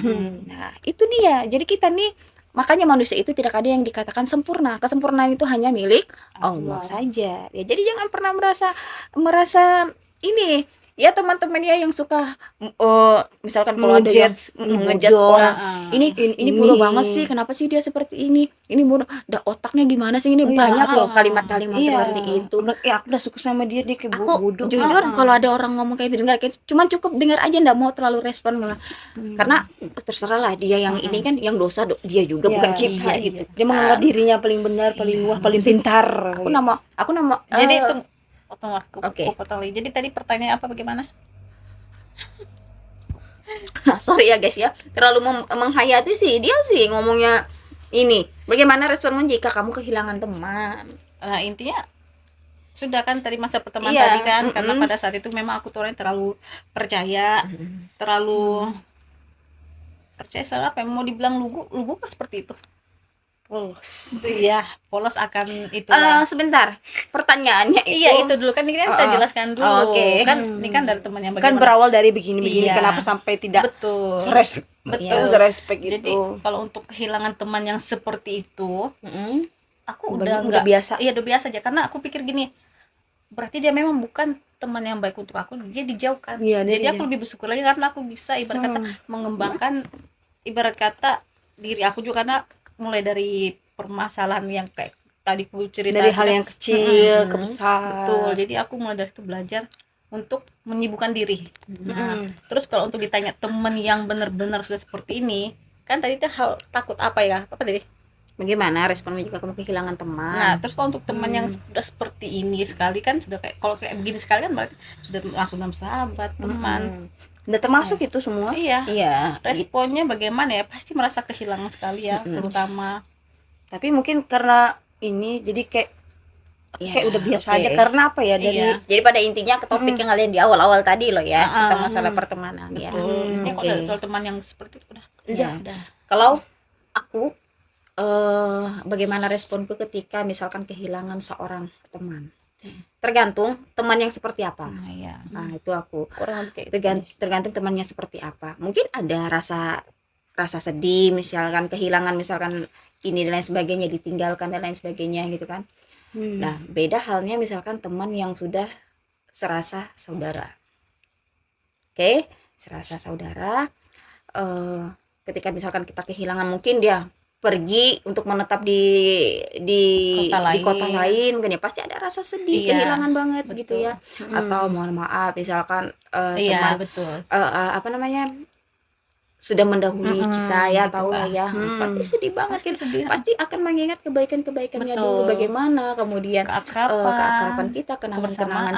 Nah, itu dia. Jadi kita nih, makanya manusia itu tidak ada yang dikatakan sempurna. Kesempurnaan itu hanya milik Allah saja. Ya, jadi jangan pernah merasa ini ya teman-temannya yang suka misalkan kalau ada yang Ngejudge, ngejudge bodoh. orang, ini bodoh Ini. banget sih, kenapa sih dia seperti ini bodoh, dah otaknya gimana sih, ini Iya, banyak loh ah, kalimat-kalimat seperti itu. Aku udah suka sama dia kayak Aku bodoh. jujur kalau ada orang ngomong kayak gitu, dengar kayak cuman cukup dengar aja, nggak mau terlalu respon karena terserah lah dia yang ini kan, yang dosa dia juga, Iya, bukan kita iya, gitu. Dia menganggap dirinya paling benar, paling wah, paling pintar. Aku nama Jadi itu aku Oke. potong lagi. Jadi tadi pertanyaan apa, bagaimana? sorry ya guys ya, terlalu menghayati sih dia sih ngomongnya ini. Bagaimana responmu jika kamu kehilangan teman? Nah, intinya sudah kan tadi masa pertemuan Iya, tadi kan, karena pada saat itu memang aku tuh orangnya terlalu percaya, terlalu percaya selalu apa yang mau dibilang lugu kan seperti itu. Polos. Iya, polos akan itu. Sebentar, pertanyaannya itu. Iya, itu dulu kan, ini kan kita jelaskan dulu. Oke. Kan ini kan dari teman yang Kan bagaimana. berawal dari begini-begini, Iya. kenapa sampai tidak Betul. betul serespek Jadi itu. kalau untuk kehilangan teman yang seperti itu, Mm-mm. aku Udah udah biasa. Iya, udah biasa aja, karena aku pikir gini, berarti dia memang bukan teman yang baik untuk aku, dia dijauhkan. Iya, dia Jadi aku lebih bersyukur lagi karena aku bisa ibarat kata mengembangkan ibarat kata diri aku juga, karena mulai dari permasalahan yang kayak tadi aku cerita Dari hal kan. yang kecil ke besar. Betul, jadi aku mulai dari situ belajar untuk menyibukkan diri. Nah, Mm. terus kalau untuk ditanya teman yang benar-benar sudah seperti ini, kan tadi itu hal takut apa ya? Apa tadi? Bagaimana responmu jika kamu kehilangan teman? Nah, terus kalau untuk teman yang sudah seperti ini sekali kan sudah kayak, kalau kayak begini sekali kan berarti sudah langsung dalam sahabat, teman. Udah termasuk itu semua. Iya. Iya, Responnya bagaimana ya? Pasti merasa kehilangan sekali ya, terutama. Tapi mungkin karena ini jadi kayak udah biasa aja, karena apa ya, dari Iya. jadi pada intinya ke topik yang kalian di awal-awal tadi loh ya, kita masalah pertemanan ya. Betul. Intinya kalau Oke. soal teman yang seperti itu udah. Ya. Kalau aku bagaimana responku ketika misalkan kehilangan seorang teman? Tergantung teman yang seperti apa. Nah, iya. Nah, itu aku Kurang lebih kayak gitu. tergantung temannya seperti apa. Mungkin ada rasa sedih, misalkan kehilangan, misalkan ini dan lain sebagainya, ditinggalkan dan lain sebagainya gitu kan. Nah, beda halnya misalkan teman yang sudah serasa saudara. Oke, serasa saudara. Ketika misalkan kita kehilangan, mungkin dia pergi untuk menetap di kota lain, mungkin ya pasti ada rasa sedih, Iya, kehilangan banget betul. gitu ya. Atau mohon maaf misalkan Iya, teman betul. apa namanya, sudah mendahului kita ya, gitu tahu lah kan. ya. Pasti sedih banget Pasti kan. sedih. Pasti akan mengingat kebaikannya Betul. dulu, bagaimana kemudian Keakraban, keakraban kita, kenangan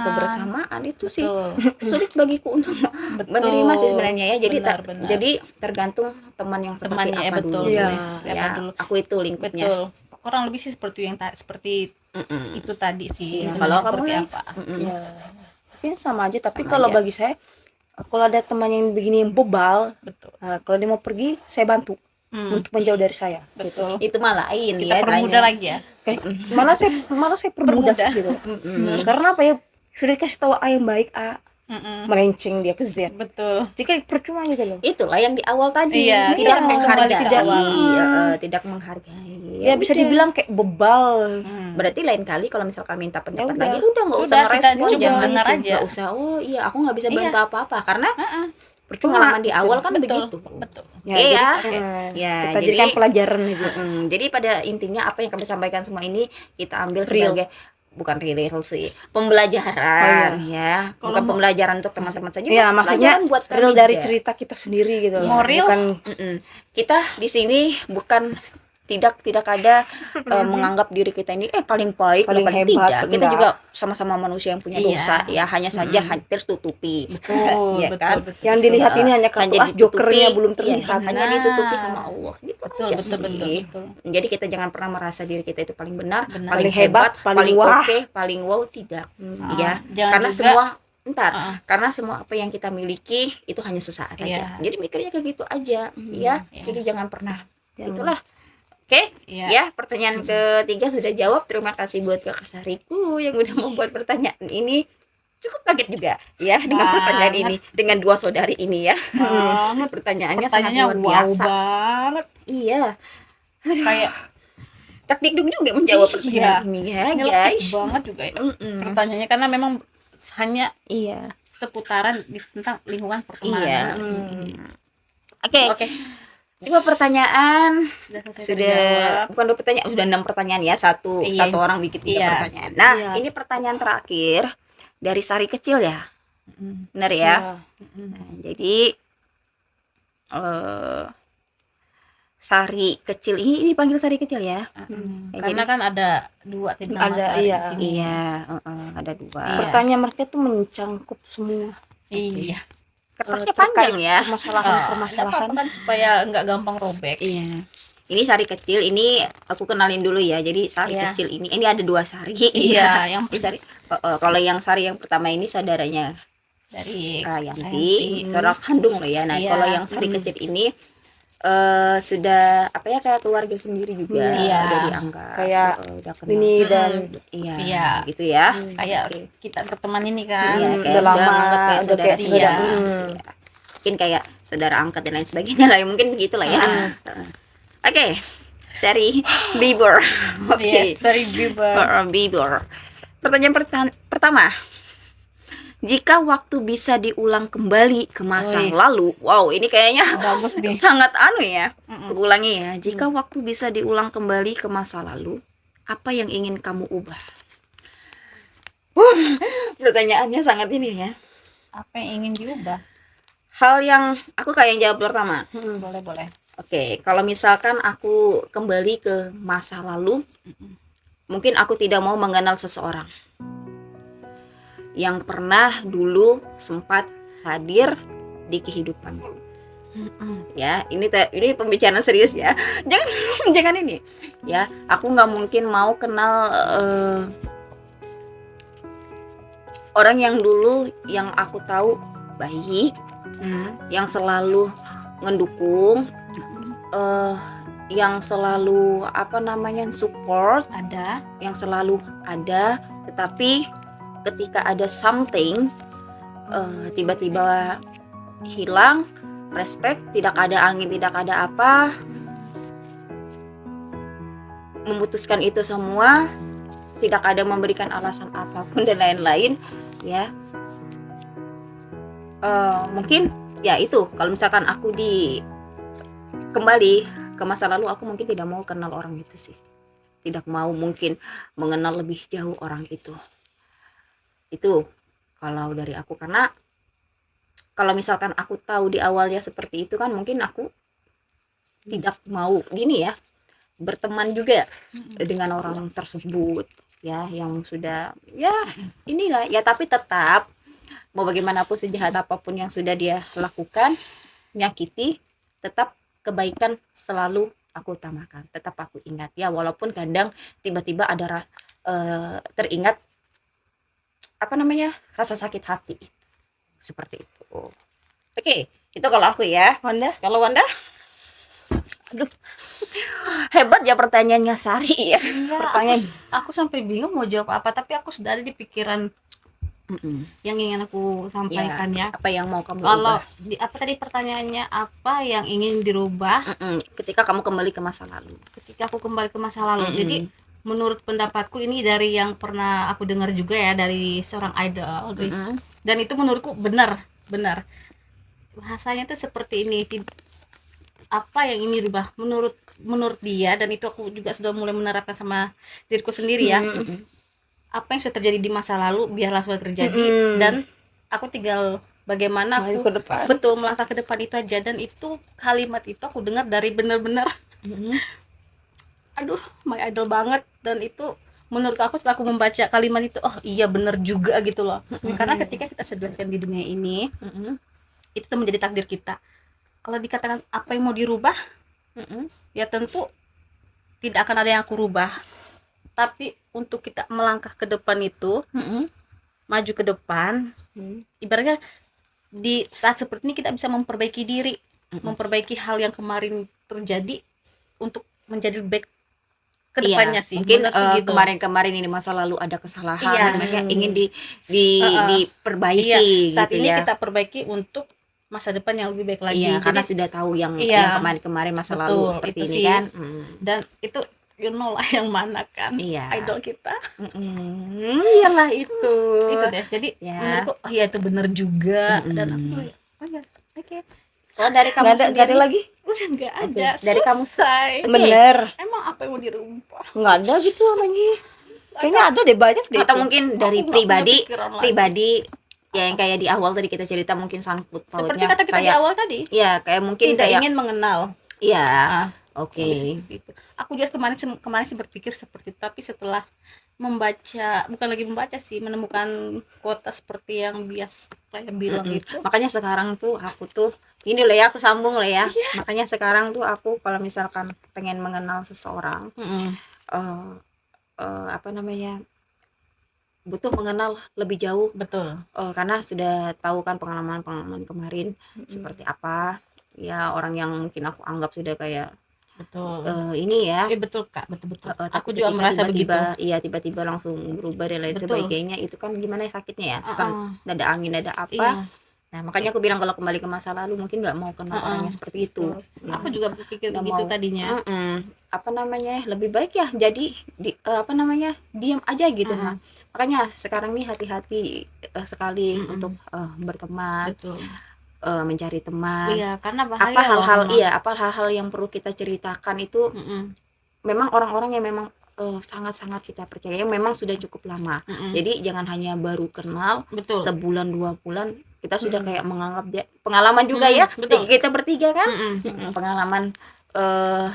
kebersamaan itu sih Betul. sulit bagiku untuk menerima sih sebenarnya ya. Jadi Benar. jadi tergantung teman yang seperti Temannya, apa betul. dulu. Iya. Temannya seperti apa Ya, dulu. aku itu lingkupnya. Betul. Kurang lebih sih seperti yang seperti Mm-mm. itu tadi sih. Iya, Teman kalau seperti kamu, apa? ya tapi sama aja. Tapi Sama kalau aja. bagi saya, kalau ada teman yang begini yang bebal, Betul. kalau dia mau pergi, saya bantu untuk menjauh dari saya. Betul. Itu mah lain Kita ya. permudah lainnya. lagi ya. Kayak malah saya permudah gitu. Karena apa ya, sudah dikasih tahu A yang baik A, melenceng dia ke Z. Betul. Jadi percuma gitu loh. Itulah yang di awal tadi, Iya, tidak kita kembali menghargai. sejak awal. Tidak menghargai. Ya bisa udah. dibilang kayak bebal. Berarti lain kali kalau misalkan minta pendapat udah. lagi, udah nggak usah Sudah, kita ngerespon, cukup jangan dengar aja. nggak usah. Oh iya, aku nggak bisa Iya. bantu apa-apa karena Percuma. pengalaman di awal kan Betul. begitu. Betul. Oke ya. Oke. Ya, kita jadi jadikan pelajaran gitu. jadi pada intinya apa yang kami sampaikan semua ini kita ambil Real. sebagai bukan real sih, pembelajaran ya. Bukan pembelajaran untuk teman-teman saja, Iya, buat maksudnya pelajaran buat kami real dari juga. cerita kita sendiri gitu loh. Mau real? Bukan Kita di sini bukan tidak ada menganggap diri kita ini paling baik, Paling paling hebat, tidak. Kita enggak. juga sama-sama manusia yang punya Iya. dosa ya, hanya saja tertutupi. Betul. Ya kan? yang dilihat ini hanya kartu as jokernya belum terlihat. hanya ditutupi sama Allah gitu Betul, aja betul, sih. betul. Jadi kita jangan pernah merasa diri kita itu paling benar, Benar. paling Paling hebat, hebat, paling paling wah. oke, paling wow, tidak. Ya, Jangan karena juga- semua karena semua apa yang kita miliki itu hanya sesaat aja. Iya. Jadi mikirnya kayak gitu aja, ya. iya. Jadi jangan pernah. Itulah. Oke, Iya. ya pertanyaan ketiga sudah jawab. Terima kasih buat Kakak Sariku yang udah membuat pertanyaan ini. Cukup kaget juga ya dengan pertanyaan ini, dengan dua saudari ini ya. Pertanyaannya sangat Pertanyaannya luar wow biasa. banget. Iya, Kayak tak dikduk juga menjawab Iya. pertanyaan ini ya nyelekit guys. banget juga ya. Pertanyaannya karena memang hanya Iya. seputaran tentang lingkungan pertemanan. Iya. Oke. Oke, 2 pertanyaan sudah selesai sudah, terjawab. bukan 2 pertanyaan, sudah 6 pertanyaan ya, satu Iya. orang bikin 3 Iya. pertanyaan. Nah, Iya. ini pertanyaan terakhir dari Sari kecil ya, benar ya? Nah, jadi Sari kecil ini dipanggil Sari kecil ya? Karena kan ada 2 tentang Ada, Mas Ari iya. di sini. Iya, ada 2. Iya. Pertanyaan mereka tuh mencangkup semua Iya. Kertasnya terkait panjang ya. permasalahan Kan supaya nggak gampang robek. Iya. Ini Sari kecil, ini aku kenalin dulu ya. Jadi Sari Iya. kecil ini ada 2 Sari. Iya, yang Ini Sari, kalau yang Sari yang pertama ini saudaranya dari Rayanti, saudara kandung loh ya. Nah, Iya. kalau yang Sari kecil ini sudah apa ya, kayak keluarga sendiri juga. Iya. Udah dianggap Kayak udah kenal. ini dan Iya, Iya. gitu ya. kayak kita berteman ini kan. Iya, kayak udah lama, nganggap kayak udah saudara kayak sendiri. saudara. Iya. Mungkin kayak saudara angkat dan lain sebagainya lah ya, mungkin begitulah ya. Oke. Sari Bieber. Oke. Yes, sorry Bieber. Bieber. Pertanyaan pertama. Jika waktu bisa diulang kembali ke masa Wih. lalu, wow, ini kayaknya Bagus nih. sangat anu ya. Mm-mm. Aku ulangi ya. Jika waktu bisa diulang kembali ke masa lalu, apa yang ingin kamu ubah? Pertanyaannya sangat ini ya. Apa yang ingin diubah? Hal yang aku kayak yang jawab pertama. Boleh. Oke, kalau misalkan aku kembali ke masa lalu, mungkin aku tidak mau mengenal seseorang yang pernah dulu sempat hadir di kehidupanku. Ya, ini pembicaraan serius ya. Jangan ini. Ya, aku nggak mungkin mau kenal orang yang dulu yang aku tahu baik, yang selalu ngedukung, yang selalu support, Ada. yang selalu ada, tetapi ketika ada something tiba-tiba hilang, respect, tidak ada angin, tidak ada apa, memutuskan itu semua, tidak ada memberikan alasan apapun dan lain-lain ya. Mungkin ya itu, kalau misalkan aku kembali ke masa lalu, aku mungkin tidak mau kenal orang itu sih, tidak mau mungkin mengenal lebih jauh orang itu kalau dari aku. Karena kalau misalkan aku tahu di awalnya seperti itu kan, mungkin aku tidak mau gini ya, berteman juga dengan orang tersebut ya, yang sudah ya inilah ya. Tapi tetap mau bagaimanapun, sejahat apapun yang sudah dia lakukan, menyakiti, tetap kebaikan selalu aku utamakan, tetap aku ingat ya, walaupun kadang tiba-tiba ada teringat rasa sakit hati itu, seperti itu. Oke, itu kalau aku ya. Wanda. Kalau Wanda? Aduh, hebat ya pertanyaannya Sari ya. Pertanyaan Aku sampai bingung mau jawab apa, tapi aku sudah ada di pikiran yang ingin aku sampaikan ya. Apa yang mau kamu Kalau ubah? apa tadi pertanyaannya, apa yang ingin dirubah Ketika kamu kembali ke masa lalu. ketika aku kembali ke masa lalu. Jadi menurut pendapatku, ini dari yang pernah aku dengar juga ya, dari seorang idol, dan itu menurutku benar bahasanya tuh seperti ini. Apa yang ingin dirubah menurut dia, dan itu aku juga sudah mulai menerapkan sama diriku sendiri ya. Apa yang sudah terjadi di masa lalu biarlah sudah terjadi, dan aku tinggal bagaimana maju aku ke depan. betul melangkah ke depan, itu aja. Dan itu kalimat itu aku dengar dari benar-benar aduh, my idol banget. Dan itu menurut aku, setelah aku membaca kalimat itu, oh iya benar juga gitu loh. Karena ketika kita sudah dilahirkan di dunia ini, itu tuh menjadi takdir kita. Kalau dikatakan apa yang mau dirubah, ya tentu tidak akan ada yang aku rubah. Tapi untuk kita melangkah ke depan itu, maju ke depan, ibaratnya di saat seperti ini kita bisa memperbaiki diri, memperbaiki hal yang kemarin terjadi untuk menjadi lebih baik ke depannya sih. Mungkin Menurutku gitu. kemarin ini masa lalu ada kesalahan, Iya. dan mereka ingin diperbaiki saat gitu ini ya. kita perbaiki untuk masa depan yang lebih baik lagi. Iya, karena Jadi, sudah tahu yang Iya. kemarin masa Betul, lalu seperti itu ini sih. kan. Dan itu you know lah yang mana kan Iya. idol kita. Iyalah itu. Itu deh. Jadi Ya. menurutku oh ya itu bener juga dan aku oh ya Oke. Kalau dari kamu Nggak ada sendiri lagi? udah nggak Oke, ada. dari kamu selesai. Oke. Bener. Emang apa yang mau dirubah? Nggak ada gitu lagi. Kayaknya ada deh, banyak deh. atau itu. mungkin dari Aku nggak punya pribadi pikiran lagi. pribadi ya yang kayak di awal tadi kita cerita mungkin sangkut Seperti pautnya kata kita di kayak awal tadi, ya kayak mungkin tidak kayak ingin mengenal. iya Ah, oke lebih seperti itu. Aku juga kemarin sih berpikir seperti itu, tapi setelah bukan lagi membaca sih, menemukan kota seperti yang biasa kayak bilang itu. makanya sekarang tuh aku tuh ini loh ya aku sambung loh ya makanya sekarang tuh aku kalau misalkan pengen mengenal seseorang eh apa namanya butuh mengenal lebih jauh Betul. karena sudah tahu kan pengalaman-pengalaman kemarin seperti apa ya orang yang mungkin aku anggap sudah kayak Betul. ini ya Betul Kak, betul. tapi Aku juga ketika merasa begitu. iya tiba-tiba langsung berubah dan lain Betul. sebagainya itu kan gimana ya sakitnya ya kan ada angin ada apa Iya. nah makanya aku bilang kalau kembali ke masa lalu mungkin nggak mau kenal orang yang seperti itu ya. Aku juga berpikir Nggak begitu mau. tadinya. Apa namanya lebih baik ya jadi apa namanya diam aja gitu nah makanya sekarang nih hati-hati sekali untuk berteman Betul. mencari teman Iya, karena bahaya apa hal-hal loh, memang. apa hal-hal yang perlu kita ceritakan itu memang orang-orang yang memang sangat-sangat kita percaya yang memang sudah cukup lama jadi jangan hanya baru kenal Betul. sebulan 2 bulan kita sudah kayak menganggap dia pengalaman juga ya betul. kita bertiga kan pengalaman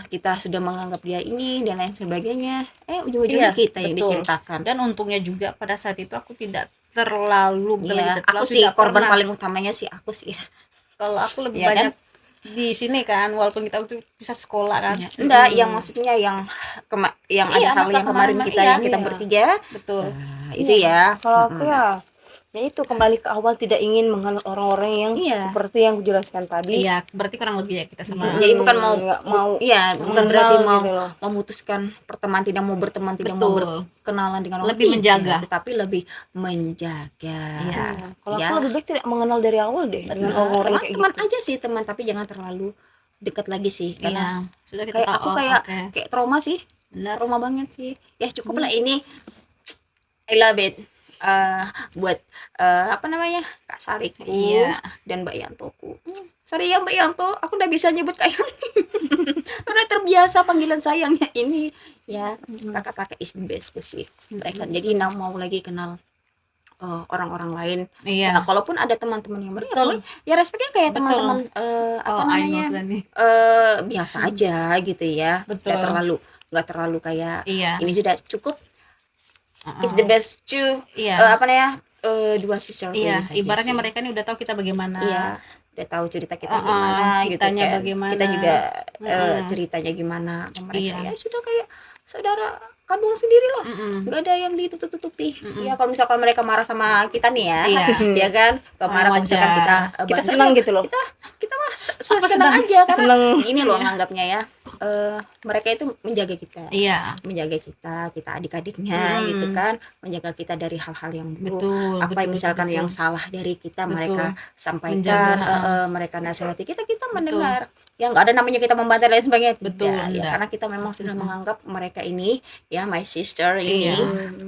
kita sudah menganggap dia ini dan lain sebagainya ujung-ujungnya Iya, kita yang betul. diceritakan Dan untungnya juga pada saat itu aku tidak terlalu bukan lagi ya tidak aku terlalu, sih tidak korban pernah. paling utamanya sih aku sih ya. Kalau aku lebih Iya kan? banyak di sini kan, walaupun kita waktu bisa sekolah kan. enggak yang maksudnya yang yang ada Iya, hal masa yang kemarin kemarin, kita iya. yang kita Iya. bertiga Betul. itu ya Kalau aku ya itu kembali ke awal, tidak ingin mengenal orang-orang yang Iya. seperti yang kujelaskan tadi. Iya, berarti kurang lebih ya kita sama. jadi bukan mau nggak mau iya bukan mengenal berarti mau gitu loh. memutuskan pertemanan tidak mau berteman tidak mau Betul. berkenalan dengan orang Lebih tidak, menjaga. tetapi lebih menjaga Iya. Kalau Ya. aku lebih baik tidak mengenal dari awal deh dengan orang-orang kayak teman gitu. aja sih teman tapi jangan terlalu dekat lagi sih karena Iya, sudah kita kayak tahu. aku oh, kayak oke. kayak trauma sih Benar. trauma banget sih ya cukup lah ini I love it buat apa namanya Kak Sariku Iya. dan Mbak Yantoku sorry ya Mbak Yanto aku udah bisa nyebut kayak udah terbiasa panggilan sayangnya ini ya kakak-kakak is the best sih mereka jadi nggak mau lagi kenal orang-orang lain. Iya. Nah, kalaupun ada teman-teman yang mereka Betul. ya respeknya kayak Betul. teman-teman apa Oh, I know namanya Sudah nih. biasa aja gitu ya Betul. nggak terlalu kayak Iya. ini sudah cukup it's the best to Iya. apa namanya dua sister Iya, friends aja ibaratnya sih. mereka ini udah tahu kita bagaimana. Iya udah tahu cerita kita gimana gitu kitanya kan bagaimana. kita juga ceritanya gimana sama mereka Iya. ya sudah kayak saudara kandung sendiri lah nggak ada yang ditutup-tutupi ya kalau misalkan mereka marah sama kita nih ya Iya. ya kan kalau marah kalau misalkan wajar. kita Kita bantu, senang gitu loh. kita mah senang aja karena Senang. ini loh nganggapnya ya mereka itu menjaga kita Iya. menjaga kita adik-adiknya gitu kan menjaga kita dari hal-hal yang buruk Betul. apa betul, misalkan betul. yang salah dari kita Betul. mereka sampaikan Menjaga, mereka nasihati kita mendengar ya nggak ada namanya kita membantai dan lain sebagainya Betul, tidak, ya enggak. karena kita memang sudah menganggap mereka ini ya my sister ini Iya.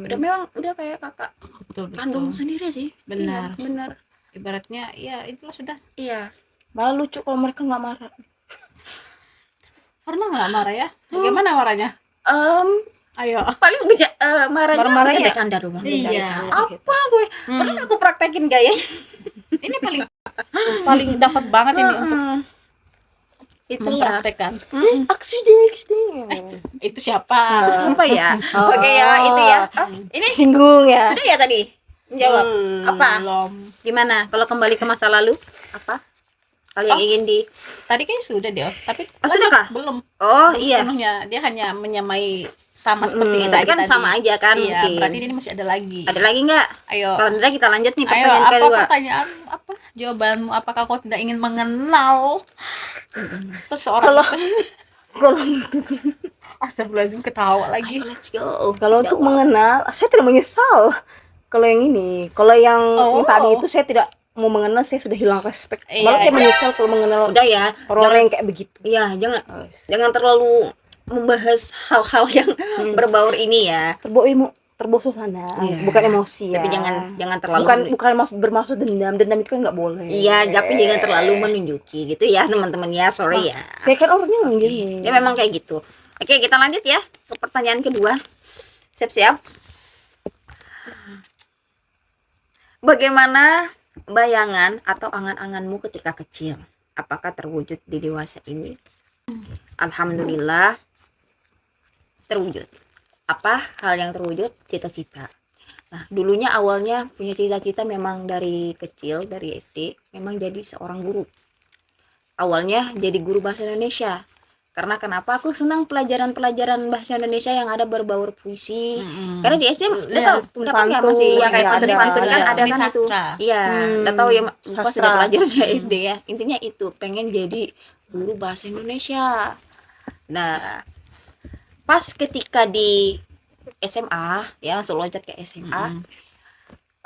udah memang udah kayak kakak Betul, betul. kandung sendiri sih Benar. Iya, benar Ibaratnya ya itulah sudah. iya Malah lucu kalau mereka nggak marah. Pernah nggak marah ya? Bagaimana marahnya? Ayo. paling marahnya Marah-marahnya? bercanda doang Iya. apa gue pernah aku praktekin gak ya Ini paling dapat banget ini untuk itu ya mempraktekkan. Aksi next thing. Itu siapa? Terus apa ya? Oke ya, itu ya. Ini Singgung ya. sudah ya tadi? Menjawab. Apa? Belum. Gimana? Kalau kembali ke masa lalu, apa? Hal yang ingin di Tadi kayaknya sudah deh, tapi sudah lanjut. kah? Belum. Oh, Belum iya. sepenuhnya. Dia hanya menyamai sama seperti Tadi kan tadi. sama aja kan Iya, mungkin. berarti ini masih ada lagi. Ada lagi nggak? Ayo. Kalau tidak kita lanjut nih Ayo, pertanyaan apa kedua. pertanyaan? Apa jawabanmu? Apakah kau tidak ingin mengenal seseorang? Kalau Astagfirullahaladzim, ketawa lagi. Ayo let's go. kalau untuk mengenal, saya tidak menyesal. Kalau yang ini, kalau yang tadi itu saya tidak mau mengenal, saya sudah hilang respect. Iya, Malah saya iya. menyesal kalau mengenal Udah ya. orang-orang yang kayak begitu. Iya, jangan terlalu membahas hal-hal yang berbaur ini ya. terbawa suasana, Iya. bukan emosi ya. Tapi jangan terlalu bukan bermaksud dendam itu kan nggak boleh. iya, tapi jangan terlalu menunjuki gitu ya teman-teman ya. Sorry ya. Saya kan orangnya memang gini. Ya memang kayak gitu. Oke, kita lanjut ya ke pertanyaan kedua. Siap-siap. Bagaimana bayangan atau angan-anganmu ketika kecil? Apakah terwujud di dewasa ini? Alhamdulillah terwujud. Apa hal yang terwujud? Cita-cita. Nah, dulunya awalnya punya cita-cita memang dari kecil, dari SD, memang jadi seorang guru. Awalnya jadi guru bahasa Indonesia. Karena kenapa? Aku senang pelajaran-pelajaran bahasa Indonesia yang ada berbaur puisi. Karena di SD udah Iya, tahu, tulis dapat nggak pantun, masih ya kayak iya, santun ada. pantun kan Iya, ada seni kan itu. sastra. Iya, udah tahu ya lupa sastra. sudah pelajarannya SD ya. Intinya itu pengen jadi guru bahasa Indonesia. Nah, pas ketika di SMA ya langsung loncat ke SMA,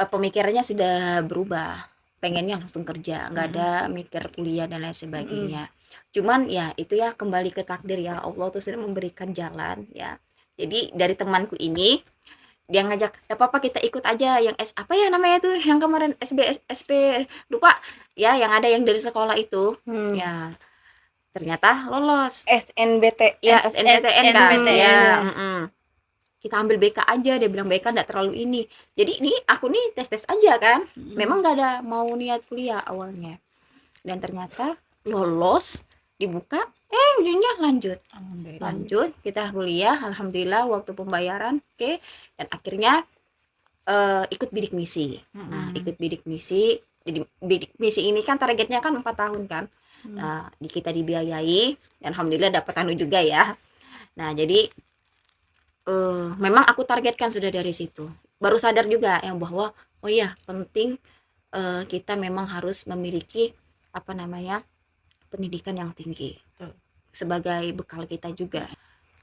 pemikirannya sudah berubah, pengennya langsung kerja, nggak ada mikir kuliah dan lain sebagainya. Cuman ya itu ya kembali ke takdir ya, Allah tuh sudah memberikan jalan ya. Jadi dari temanku ini dia ngajak, ya apa kita ikut aja yang apa ya namanya tuh yang kemarin SP lupa ya, yang ada yang dari sekolah itu ya, ternyata lolos SNBT. ya SNPTN kan SNPTN. ya. Kita ambil BK aja, dia bilang BK enggak terlalu ini. Jadi ini aku nih tes aja kan, memang nggak ada mau niat kuliah awalnya, dan ternyata lolos, dibuka, ujungnya lanjut kita kuliah, alhamdulillah waktu pembayaran oke. Dan akhirnya ikut bidik misi. Nah, ikut bidik misi. Jadi bidik misi ini kan targetnya kan 4 tahun kan. Nah, kita dibiayai dan alhamdulillah dapat anu juga ya. Nah, jadi memang aku targetkan sudah dari situ. Baru sadar juga yang bahwa oh iya penting kita memang harus memiliki apa namanya pendidikan yang tinggi sebagai bekal kita juga.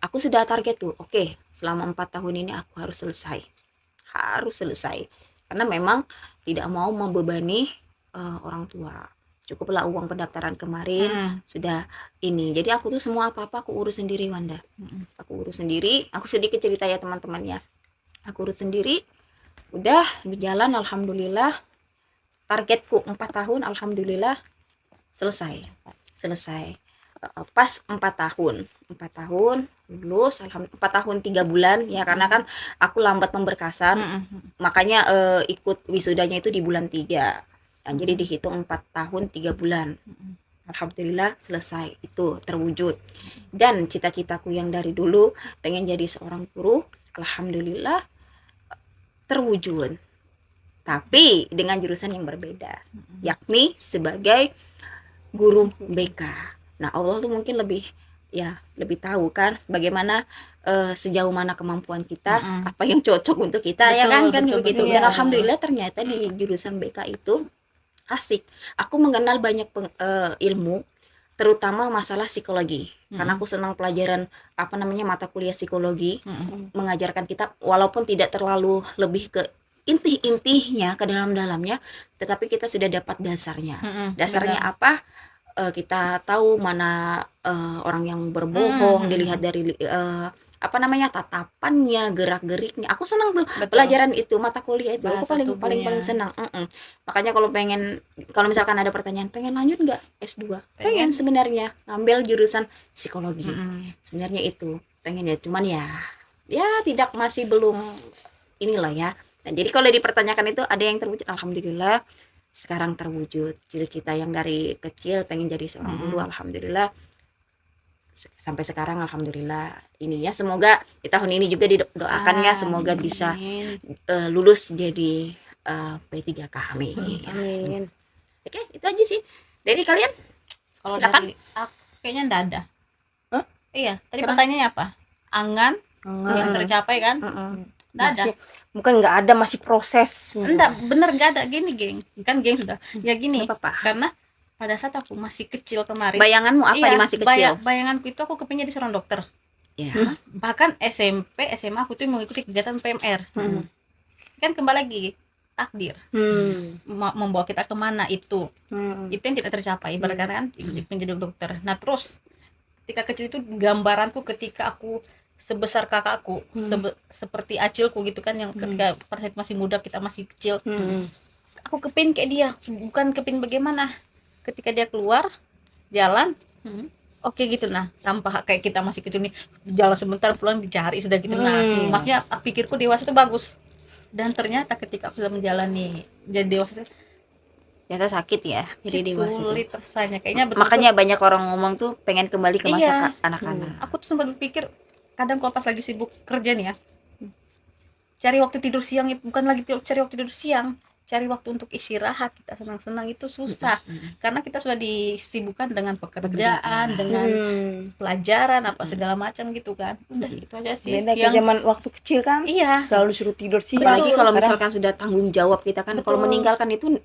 Aku sudah target tuh, oke, selama 4 tahun ini aku harus selesai karena memang tidak mau membebani orang tua. Cukuplah uang pendaftaran kemarin sudah ini. Jadi aku tuh semua apa-apa aku urus sendiri, Wanda. Aku urus sendiri. Aku sedikit cerita ya teman-teman ya. Aku urus sendiri. Udah berjalan alhamdulillah. Targetku 4 tahun alhamdulillah selesai. Pas 4 tahun lulus, alhamdulillah 4 tahun 3 bulan ya, karena kan aku lambat pemberkasan. Makanya ikut wisudanya itu di bulan 3. Jadi dihitung 4 tahun 3 bulan. Alhamdulillah selesai, itu terwujud. Dan cita-citaku yang dari dulu pengen jadi seorang guru, alhamdulillah terwujud. Tapi dengan jurusan yang berbeda, yakni sebagai guru BK. Nah, Allah tuh mungkin lebih tahu kan bagaimana sejauh mana kemampuan kita, apa yang cocok untuk kita. Betul, ya kan betul, begitu. betul. Dan alhamdulillah ternyata di jurusan BK itu asik. Aku mengenal banyak ilmu, terutama masalah psikologi. Karena aku senang pelajaran mata kuliah psikologi, mengajarkan kita walaupun tidak terlalu lebih ke inti-intinya, ke dalam-dalamnya, tetapi kita sudah dapat dasarnya. Dasarnya benar. apa? Kita tahu mana orang yang berbohong, dilihat dari tatapannya, gerak-geriknya. Aku senang tuh pelajaran itu, mata kuliah itu. Aku paling senang. Makanya kalau misalkan ada pertanyaan, pengen lanjut nggak S2? Pengen sebenarnya ngambil jurusan psikologi. Sebenarnya itu pengen ya, cuman ya masih belum inilah ya. Nah, jadi kalau dipertanyakan itu ada yang terwujud, alhamdulillah sekarang terwujud. Cita-cita yang dari kecil pengen jadi seorang guru, alhamdulillah sampai sekarang alhamdulillah. Ini ya, semoga di tahun ini juga didoakan ya, semoga bisa lulus jadi P3 kami. Amin. Oke, itu aja sih dari kalian. Kalau Silakan. dari aku kayaknya enggak ada. Hah? Iya, tadi Kenapa? pertanyaannya apa? Angan yang tercapai kan? Enggak ada. Bukan nggak ada, masih proses. Enggak, bener enggak ada. Gini, geng. Kan geng sudah. Ya gini. Nggak apa-apa. Karena pada saat aku masih kecil kemarin. Bayanganmu apa di masih kecil? Bayanganku itu aku kepingin jadi seorang dokter. Ya. Bahkan SMP, SMA aku tuh mengikuti kegiatan PMR. Kan kembali lagi takdir membawa kita kemana itu yang tidak tercapai. Ibaratnya kan menjadi dokter. Nah terus ketika kecil itu gambaranku ketika aku sebesar kakakku, seperti acilku gitu kan, yang ketika pada saat masih muda kita masih kecil, aku kepin kayak dia, bukan kepin bagaimana ketika dia keluar jalan, oke gitu, nah tanpa kayak kita masih kecil nih jalan sebentar pulang dicari sudah gitu, nah maksudnya pikirku dewasa itu bagus, dan ternyata ketika aku sudah menjalani jadi dewasa Ternyata sakit ya jadi dewasa sulit tuh. rasanya kayaknya, betul. Makanya banyak orang ngomong tuh pengen kembali ke masa Iya. anak-anak. Aku tuh sempat berpikir kadang kalau pas lagi sibuk kerja nih ya, cari waktu tidur siang, bukan lagi cari waktu tidur siang, cari waktu untuk istirahat kita senang-senang itu susah, karena kita sudah disibukkan dengan pekerjaan, dengan pelajaran apa segala macam gitu kan. Udah itu aja sih Beda kayak zaman waktu kecil kan, iya, selalu suruh tidur siang. Apalagi kalau Sekarang misalkan sudah tanggung jawab kita kan, kalau Betul. meninggalkan itu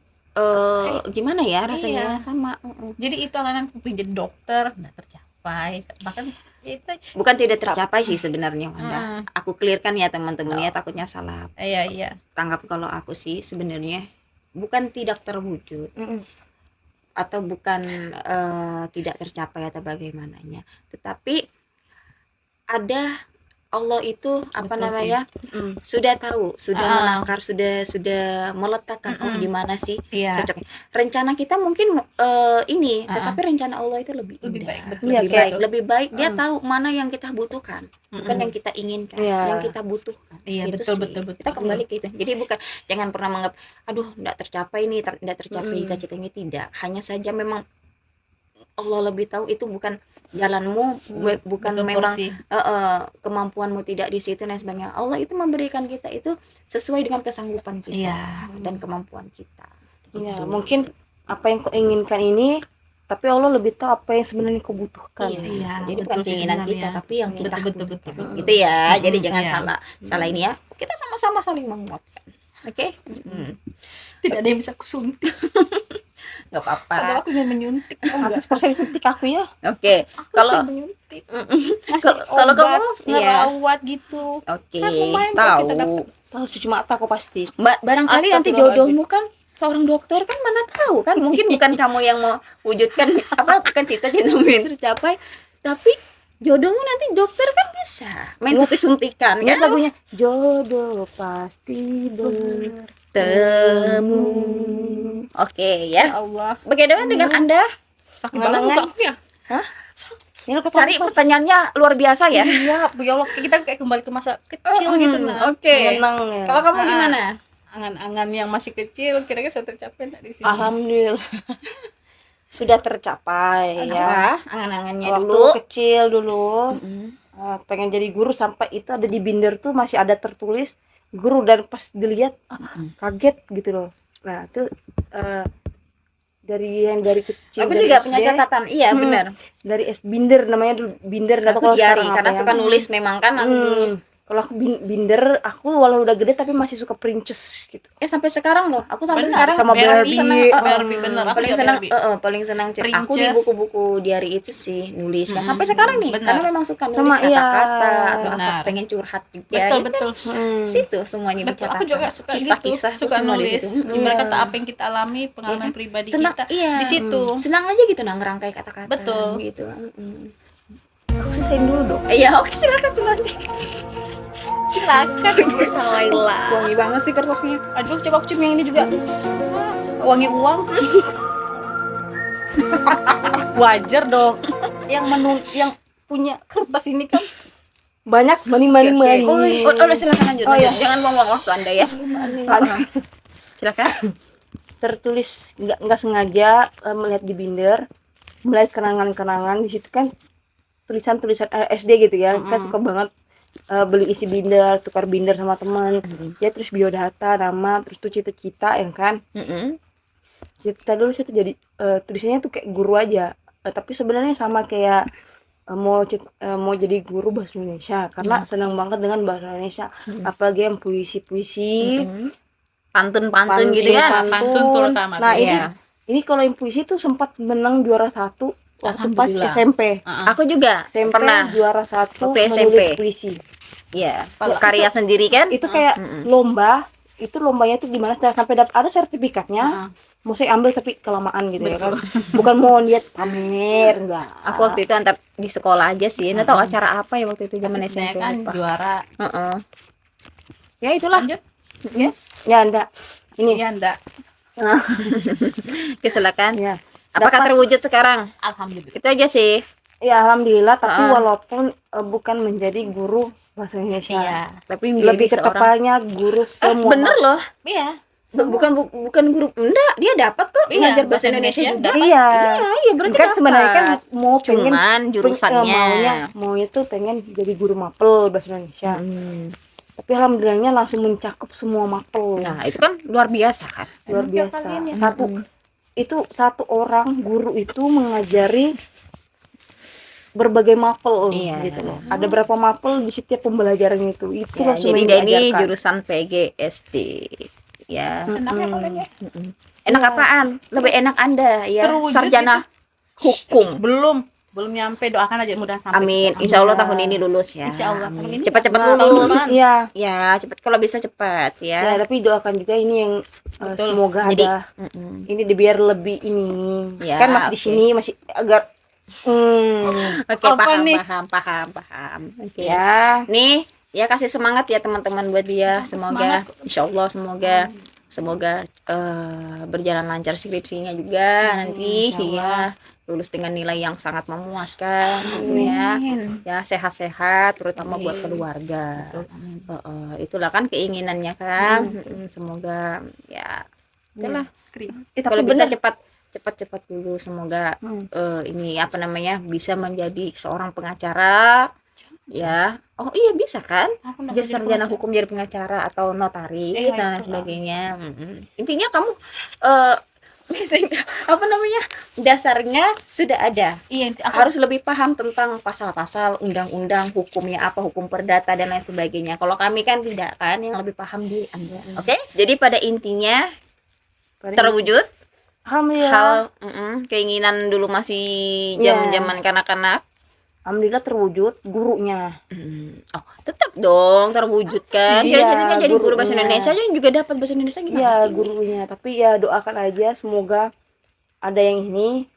gimana ya rasanya, Iya. sama. jadi itu angan-anganku pengen jadi dokter nggak tercapai, bahkan itu Bukan tidak tercapai sih sebenarnya, Wanda. Aku clearkan ya teman-teman ya, takutnya salah iya tanggap. Kalau aku sih sebenarnya bukan tidak terwujud atau bukan tidak tercapai atau bagaimananya, tetapi ada Allah itu apa Betul namanya sudah tahu, sudah menangkar, sudah meletakkan di mana sih iya cocoknya. Rencana kita mungkin ini, tetapi rencana Allah itu lebih Lebih indah, baik, betul. Iya, lebih kayak- baik, lebih baik. Dia tahu mana yang kita butuhkan, bukan yang kita inginkan, Iya. yang kita butuhkan. Iya, Itu betul, sih. betul. Kita kembali ke itu. Jadi bukan, jangan pernah menganggap aduh enggak tercapai nih, enggak tercapai cita-cita ini, tidak. Hanya saja memang Allah lebih tahu itu bukan jalanmu, bukan Betul, memang porsi. kemampuanmu tidak di situ dan sebagainya. Allah itu memberikan kita itu sesuai dengan kesanggupan kita Iya. dan kemampuan kita. Iya, Gitu. mungkin apa yang kau inginkan ini, tapi Allah lebih tahu apa yang sebenarnya kau butuhkan. Iya, Jadi betul bukan sih keinginan kita, sebenarnya. tapi yang kita Betul, butuhkan. betul. Gitu ya. Jadi jangan iya. salah ini ya. Kita sama-sama saling menguatkan. Oke? Tidak ada yang bisa kusuntik, Nggak apa-apa. padahal aku ingin menyuntik. Apa seperti suntik aku ya? Oke. Kalau menyuntik kalau kamu iya. ngerawat gitu. Oke, Kan lumayan kalau kita tahu. Selalu cuci mata kok pasti. Barangkali nanti jodohmu kan seorang dokter, kan mana tahu kan, mungkin bukan kamu yang mau wujudkan apa, bukan cita-citamu yang tercapai, tapi jodohmu nanti dokter kan bisa main suntik-suntikan Ingat kan. lagunya jodoh pasti Temu. Oke ya. Ya Allah, Bagaimana dengan Anda? sakit banget muka aku ya. Ini lo Sari, pertanyaannya luar biasa ya. Iya, ya Allah, kita kayak kembali ke masa kecil gitu nah. Oke. mengenang ya. Kalau kamu gimana? Angan-angan yang masih kecil kira-kira sudah tercapai nggak di sini? Alhamdulillah sudah tercapai ya. Apa angan-angannya Waktu dulu? kecil dulu pengen jadi guru, sampai itu ada di binder tuh masih ada tertulis guru, dan pas dilihat kaget gitu loh. Nah itu dari kecil, Aku dari juga SD, punya catatan. Iya, benar. dari binder, namanya dulu binder, nggak tahu Aku kalau diary sekarang karena apa ya. suka nulis memang kan aku dulu. Kalau aku binder, aku walau udah gede tapi masih suka princess gitu. Sampai sekarang loh. Aku sampai Benar, sekarang sama Barbie. senang Barbie, bener. Aku paling juga senang Barbie. paling senang cek aku di Princess. buku-buku diary itu sih nulis. Nah, sampai sekarang nih benar. karena memang suka nulis Sama, iya. kata-kata atau apa, Benar. pengen curhat juga. Betul, gitu betul. kan. Situ semuanya Betul, dicatat. aku juga suka kisah-kisah gitu, suka semua di nulis. situ. Ibarat kata apa yang kita alami, pengalaman pribadi Senang, kita iya. di situ. Senang aja gitu ngerangkai kata-kata. Betul. Gitu. Aku selesaiin dulu dong. Iya, oke, silakan. Silakan. Salailah. Wangi banget sih kertasnya. Aduh, coba aku cium yang ini juga. Wangi uang. Wajar dong. Yang punya kertas ini kan Banyak money. Oh, silakan lanjut. Oh, lanjut. iya. Jangan buang-buang waktu Anda ya. Silakan. Tertulis nggak sengaja melihat di binder, melihat kenangan-kenangan di situ kan, tulisan-tulisan SD gitu ya. Kan suka banget beli isi binder, tukar binder sama teman. Ya terus biodata, nama, terus tuh cita-cita ya kan. Cita dulu saya tuh jadi tulisannya tuh kayak guru aja. Tapi sebenarnya sama kayak mau jadi guru bahasa Indonesia, karena senang banget dengan bahasa Indonesia. Apalagi yang puisi-puisi, Pantun gitu kan. pantun terutama. Nah, Iya. ini kalau yang puisi tuh sempat menang juara 1 waktu pas Alhamdulillah. SMP. Aku juga SMP pernah. juara 1 Waktu menulis SMP. puisi. Iya. Karya sendiri kan? Itu kayak lomba itu lombanya tuh gimana sampai dapat ada sertifikatnya. Heeh. Mau saya ambil tapi kelamaan gitu ya kan. Bukan mau lihat pamer, enggak. Aku waktu itu antar di sekolah aja sih. Nggak tahu acara apa ya waktu itu zaman Tapi sebenarnya SMP kan lupa. juara. Heeh. Ya itulah. Lanjut. Yes. Ya enggak. Ini Iya ndak. Oke, silakan. ya. Apakah Dapat- terwujud sekarang? Alhamdulillah. Itu aja sih. Ya alhamdulillah, tapi Heeh. walaupun bukan menjadi guru bahasa Indonesia. Iya. Tapi Lebih ke menjadi seorang tepatnya guru semua. bener loh. Iya. Bukan guru. Enggak, dia dapat kok Iya, ngajar bahasa bahasa Indonesia Indonesia juga. dapat. Iya. Iya, berarti Kan sebenarnya kan dapat. mau pengen Cuman jurusannya. maunya tuh pengen jadi guru mapel bahasa Indonesia. Hmm. Tapi alhamdulillahnya langsung mencakup semua mapel. Nah, itu kan luar biasa kan. Luar Emang tiap biasa. kali ini? Satu orang guru itu mengajari berbagai mapel Iya. gitu loh. Ada berapa mapel di setiap pembelajaran itu. Itu Ya, langsung jadi yang dia ini diajarkan. jurusan PGSD. Ya. Enaknya apa lagi? Enak apaan? Lebih enak Anda ya. Terwujud Sarjana hukum. Belum nyampe, doakan aja mudah sampai. Amin. ke sana. Insya Allah tahun ini lulus ya. Insya Allah tahun ini. Cepat-cepat Nah, lulus. depan. Iya. Ya, cepat kalau bisa cepat Ya, ya. tapi doakan juga ini yang Betul. semoga Jadi, ada ini biar lebih ini. Ya, Kan masih di oke. sini masih agak Oke, Apa paham, nih? paham. Oke. ya. Nih, ya kasih semangat ya teman-teman buat dia. Semoga, Semangat. insya Allah semoga berjalan lancar skripsinya juga nanti ya lulus dengan nilai yang sangat memuaskan ya. Ya sehat-sehat terutama buat keluarga. Itulah kan keinginannya kan. Semoga ya itulah. Tapi Kalau bisa bener. cepat dulu semoga ini apa namanya bisa menjadi seorang pengacara ya. Oh iya bisa kan Aku nggak jadi jadi sarjana pengacara. hukum jadi pengacara atau notaris Iya, dan lain itu. sebagainya. Intinya kamu apa namanya dasarnya sudah ada. Iya, aku Harus lebih paham tentang pasal-pasal undang-undang hukumnya apa hukum perdata dan lain sebagainya. Kalau kami kan tidak kan yang lebih paham di Anda. Oke jadi pada intinya terwujud Alhamdulillah. hal keinginan dulu masih Iya. zaman kanak-kanak. Alhamdulillah terwujud gurunya. Oh tetap dong terwujud kan. Iya, Jadi jadi guru bahasa gurunya. Indonesia aja juga dapat bahasa Indonesia gimana Iya, sih? gurunya. Tapi ya doakan aja semoga ada yang ini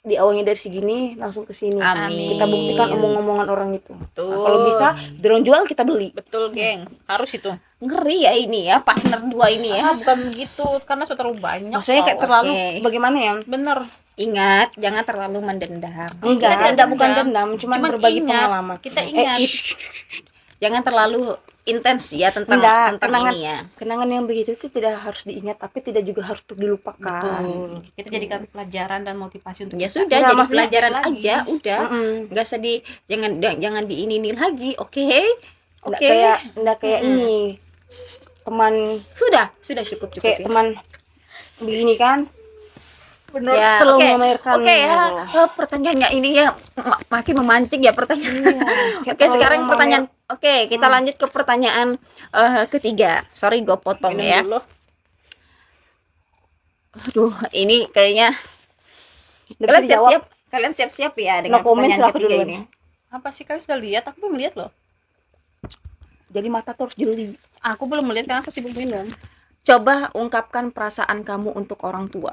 di awalnya dari segini langsung ke sini. Amin. Kita buktikan omong-omongan orang itu. Betul. Nah, kalau bisa drone jual kita beli. Betul, geng. Harus itu. Ngeri ya ini ya partner dua ini ya. Bukan begitu, karena sudah terlalu banyak. Maksudnya kayak tau. terlalu oke. bagaimana ya? Bener. Ingat jangan terlalu mendendam. Enggak, tidak ada bukan dendam. dendam, cuman Cuman berbagi ingat, pengalaman. kita ingat. Jangan terlalu intens ya tentang Enggak, tentang kenangan ini ya. kenangan yang begitu itu tidak harus diingat, tapi tidak juga harus untuk dilupakan. Betul. Kita jadikan pelajaran dan motivasi untuk Ya kita. sudah Enggak, jadi maksudnya pelajaran lagi. aja udah. Enggak sedih jangan di ini lagi. Oke. Enggak kayak ini. Teman Sudah cukup kayak ya. teman begini kan. Bener. Ya, terlalu oke. memamerkan Oke ya, gitu. pertanyaannya ini ya makin memancing ya pertanyaan. Kayak Oke, terlalu sekarang memamer. pertanyaan. Oke, kita lanjut ke pertanyaan ketiga. Sorry gue potong Minum ya. dulu. Aduh, ini kayaknya Nggak kalian bisa dijawab. siap-siap. Kalian siap-siap ya dengan No comment, pertanyaan silahkan ketiga duluan. ini. Apa sih, kalian sudah lihat? Aku belum lihat loh. Jadi mata tuh harus jeli. Aku belum melihat karena aku sibuk minum. Coba ungkapkan perasaan kamu untuk orang tua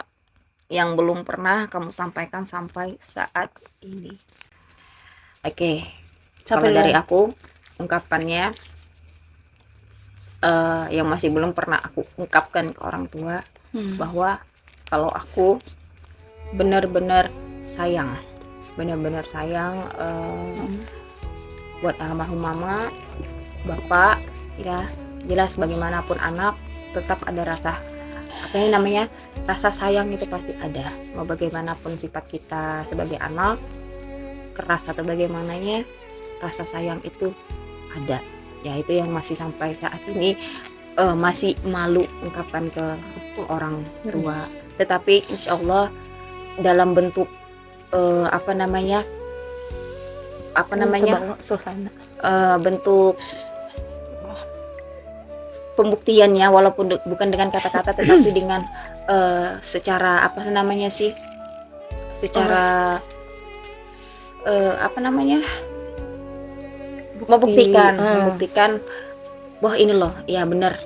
yang belum pernah kamu sampaikan sampai saat ini. Oke, kalau Sampai dari duluan. aku ungkapannya yang masih belum pernah aku ungkapkan ke orang tua bahwa kalau aku benar-benar sayang buat almarhum mama, bapak, ya jelas bagaimanapun anak tetap ada rasa apa yang namanya rasa sayang itu pasti ada, mau bagaimanapun sifat kita sebagai anak, keras atau bagaimananya rasa sayang itu ada ya. Itu yang masih sampai saat ini masih malu ungkapkan ke orang tua, tetapi insya Allah dalam bentuk Suasana. bentuk pembuktiannya walaupun bukan dengan kata-kata tetapi dengan secara secara membuktikan bahwa ini loh ya benar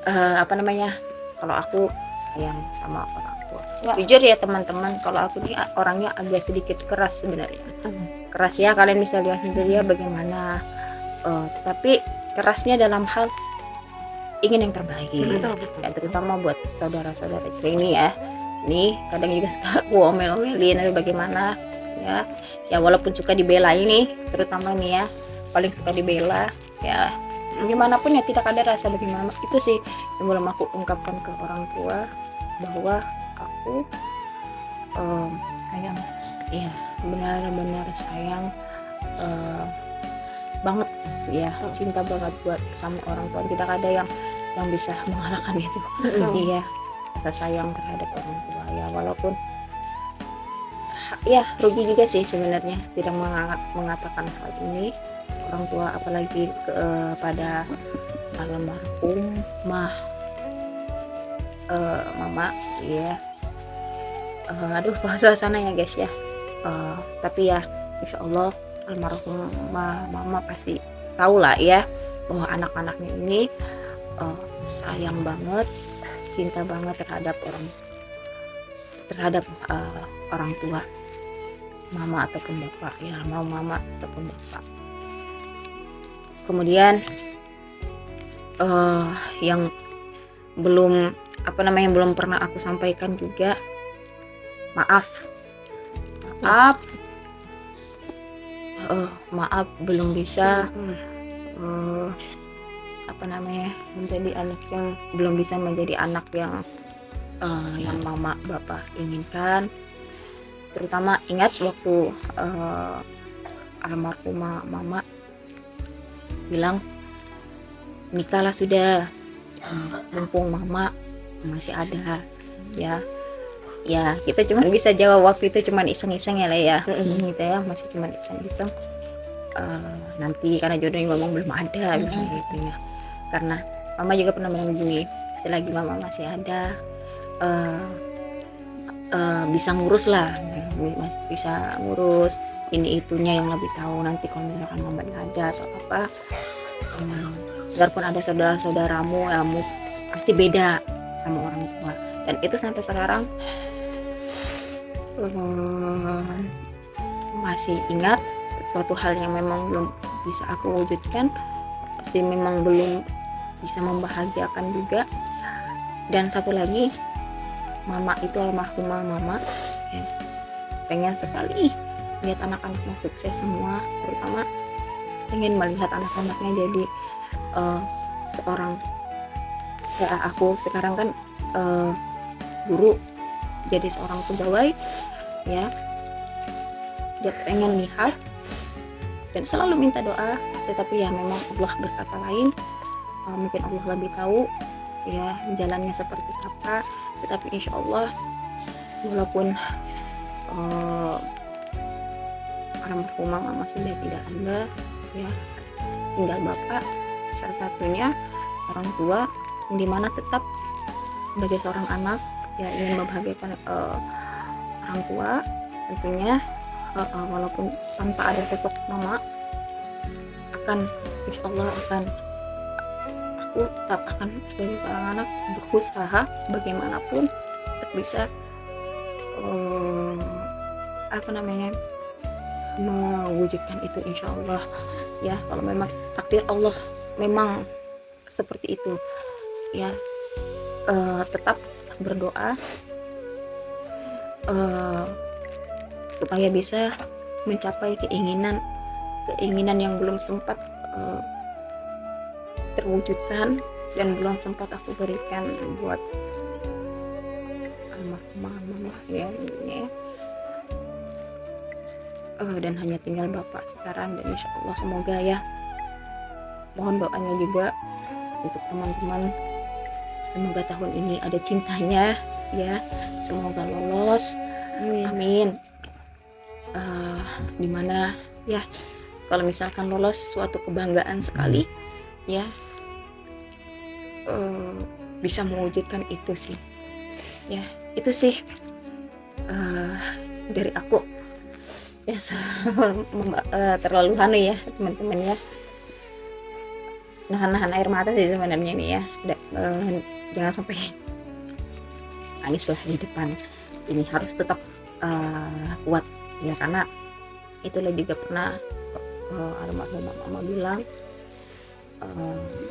apa namanya, kalau aku sayang sama orang tua. Ya. Jujur ya teman-teman, kalau aku nih orangnya agak sedikit keras sebenarnya. Keras ya, kalian bisa lihat sendiri ya bagaimana. Tapi kerasnya dalam hal ingin yang terbaik. Betul. Ya, terutama buat saudara-saudara kita ini ya. Ini kadang juga suka aku omel-omelin, tapi bagaimana ya. Ya walaupun suka dibela ini, terutama nih ya, paling suka dibela ya. Gimana pun ya tidak ada rasa bagaimana. Itu sih yang belum aku ungkapkan ke orang tua, bahwa aku Sayang. ya benar-benar sayang banget ya, cinta banget buat sama orang tua. Tidak ada yang bisa mengalahkan itu. Iya, rasa sayang terhadap orang tua ya, walaupun ya rugi juga sih sebenarnya tidak mengatakan hal ini orang tua, apalagi kepada almarhum mama ya. Aduh suasana ya guys ya. Tapi ya insya Allah almarhum mama pasti tahu lah ya, bahwa anak-anaknya ini sayang banget, cinta banget terhadap orang tua, mama ataupun bapak ya, mau mama ataupun bapak. Kemudian yang belum belum pernah aku sampaikan juga, maaf belum bisa menjadi anak yang belum bisa menjadi anak yang mama bapak inginkan. Terutama ingat waktu almarhumah mama bilang nikahlah sudah, mumpung mama masih ada ya. Ya kita cuma bisa jawab waktu itu cuma iseng-iseng ya lah ya, gitu ya, masih cuma iseng-iseng. Nanti karena jodohnya ngomong belum ada gitu ya, karena mama juga pernah bilang begini, selagi mama masih ada bisa ngurus lah, bisa ngurus ini itunya yang lebih tahu. Nanti kalau misalkan mama ada atau apa, biarpun ada saudara-saudaramu kamu pasti beda sama orang tua. Dan itu sampai sekarang masih ingat, sesuatu hal yang memang belum bisa aku wujudkan, pasti memang belum bisa membahagiakan juga. Dan satu lagi, mama itu almarhumah mama ya, pengen sekali lihat anak-anaknya sukses semua, terutama pengen melihat anak-anaknya jadi seorang kayak aku sekarang kan guru, jadi seorang pegawai ya. Dia pengen lihat dan selalu minta doa, tetapi ya memang Allah berkata lain. Mungkin Allah lebih tahu ya jalannya seperti apa. Tetapi insya Allah walaupun almarhumah mama sudah tidak ada ya, tinggal bapak salah satunya orang tua, yang dimana tetap sebagai seorang anak ya ingin membahagiakan orang tua tentunya, walaupun tanpa ada sosok mama, insya Allah aku tetap akan sebagai seorang anak berusaha bagaimanapun untuk bisa mewujudkan itu insya Allah ya. Kalau memang takdir Allah memang seperti itu ya, tetap berdoa supaya bisa mencapai keinginan yang belum sempat terwujudkan dan belum sempat aku berikan buat almarhumah mama ya ini. Dan hanya tinggal bapak sekarang, dan insya Allah semoga ya, mohon doanya juga untuk teman-teman, semoga tahun ini ada cintanya ya, semoga lolos, amin. Dimana ya kalau misalkan lolos, suatu kebanggaan sekali ya, bisa mewujudkan itu sih ya. Itu sih dari aku ya, terlalu ya teman-teman ya, nahan air mata sih sebenarnya nih ya, jangan sampai nangis lah di depan. Ini harus tetap kuat ya, karena itulah juga pernah almarhumah mama bilang,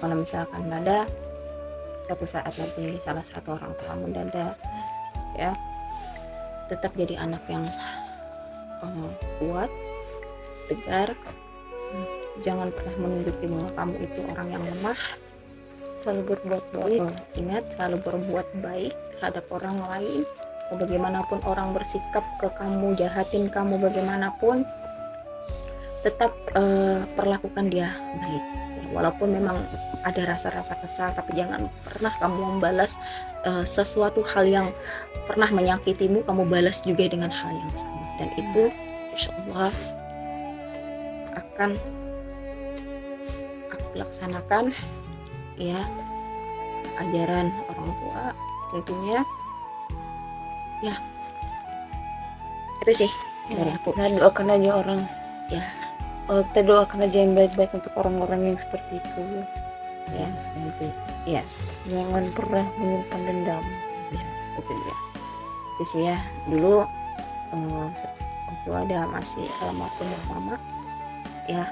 kalau misalkan ada satu saat nanti salah satu orang tua mendadak ya, tetap jadi anak yang kuat, tegar, jangan pernah menunjukin bahwa kamu itu orang yang lemah, selalu berbuat baik. Ingat, selalu berbuat baik terhadap orang lain. Bagaimanapun orang bersikap ke kamu, jahatin kamu bagaimanapun, tetap perlakukan dia baik ya, walaupun memang ada rasa-rasa kesal, tapi jangan pernah kamu membalas sesuatu hal yang pernah menyakitimu, kamu balas juga dengan hal yang sama, dan itu insya Allah akan aku laksanakan ya, ajaran orang tua tentunya ya. Itu sih dari aku. Nah, doakan aja orang Ya, kita doakan aja yang baik-baik untuk orang-orang yang seperti itu ya, nanti ya, jangan pernah menyimpan dendam. ya itu ya. Itu sih ya, dulu waktu ada masih almarhumah mama ya,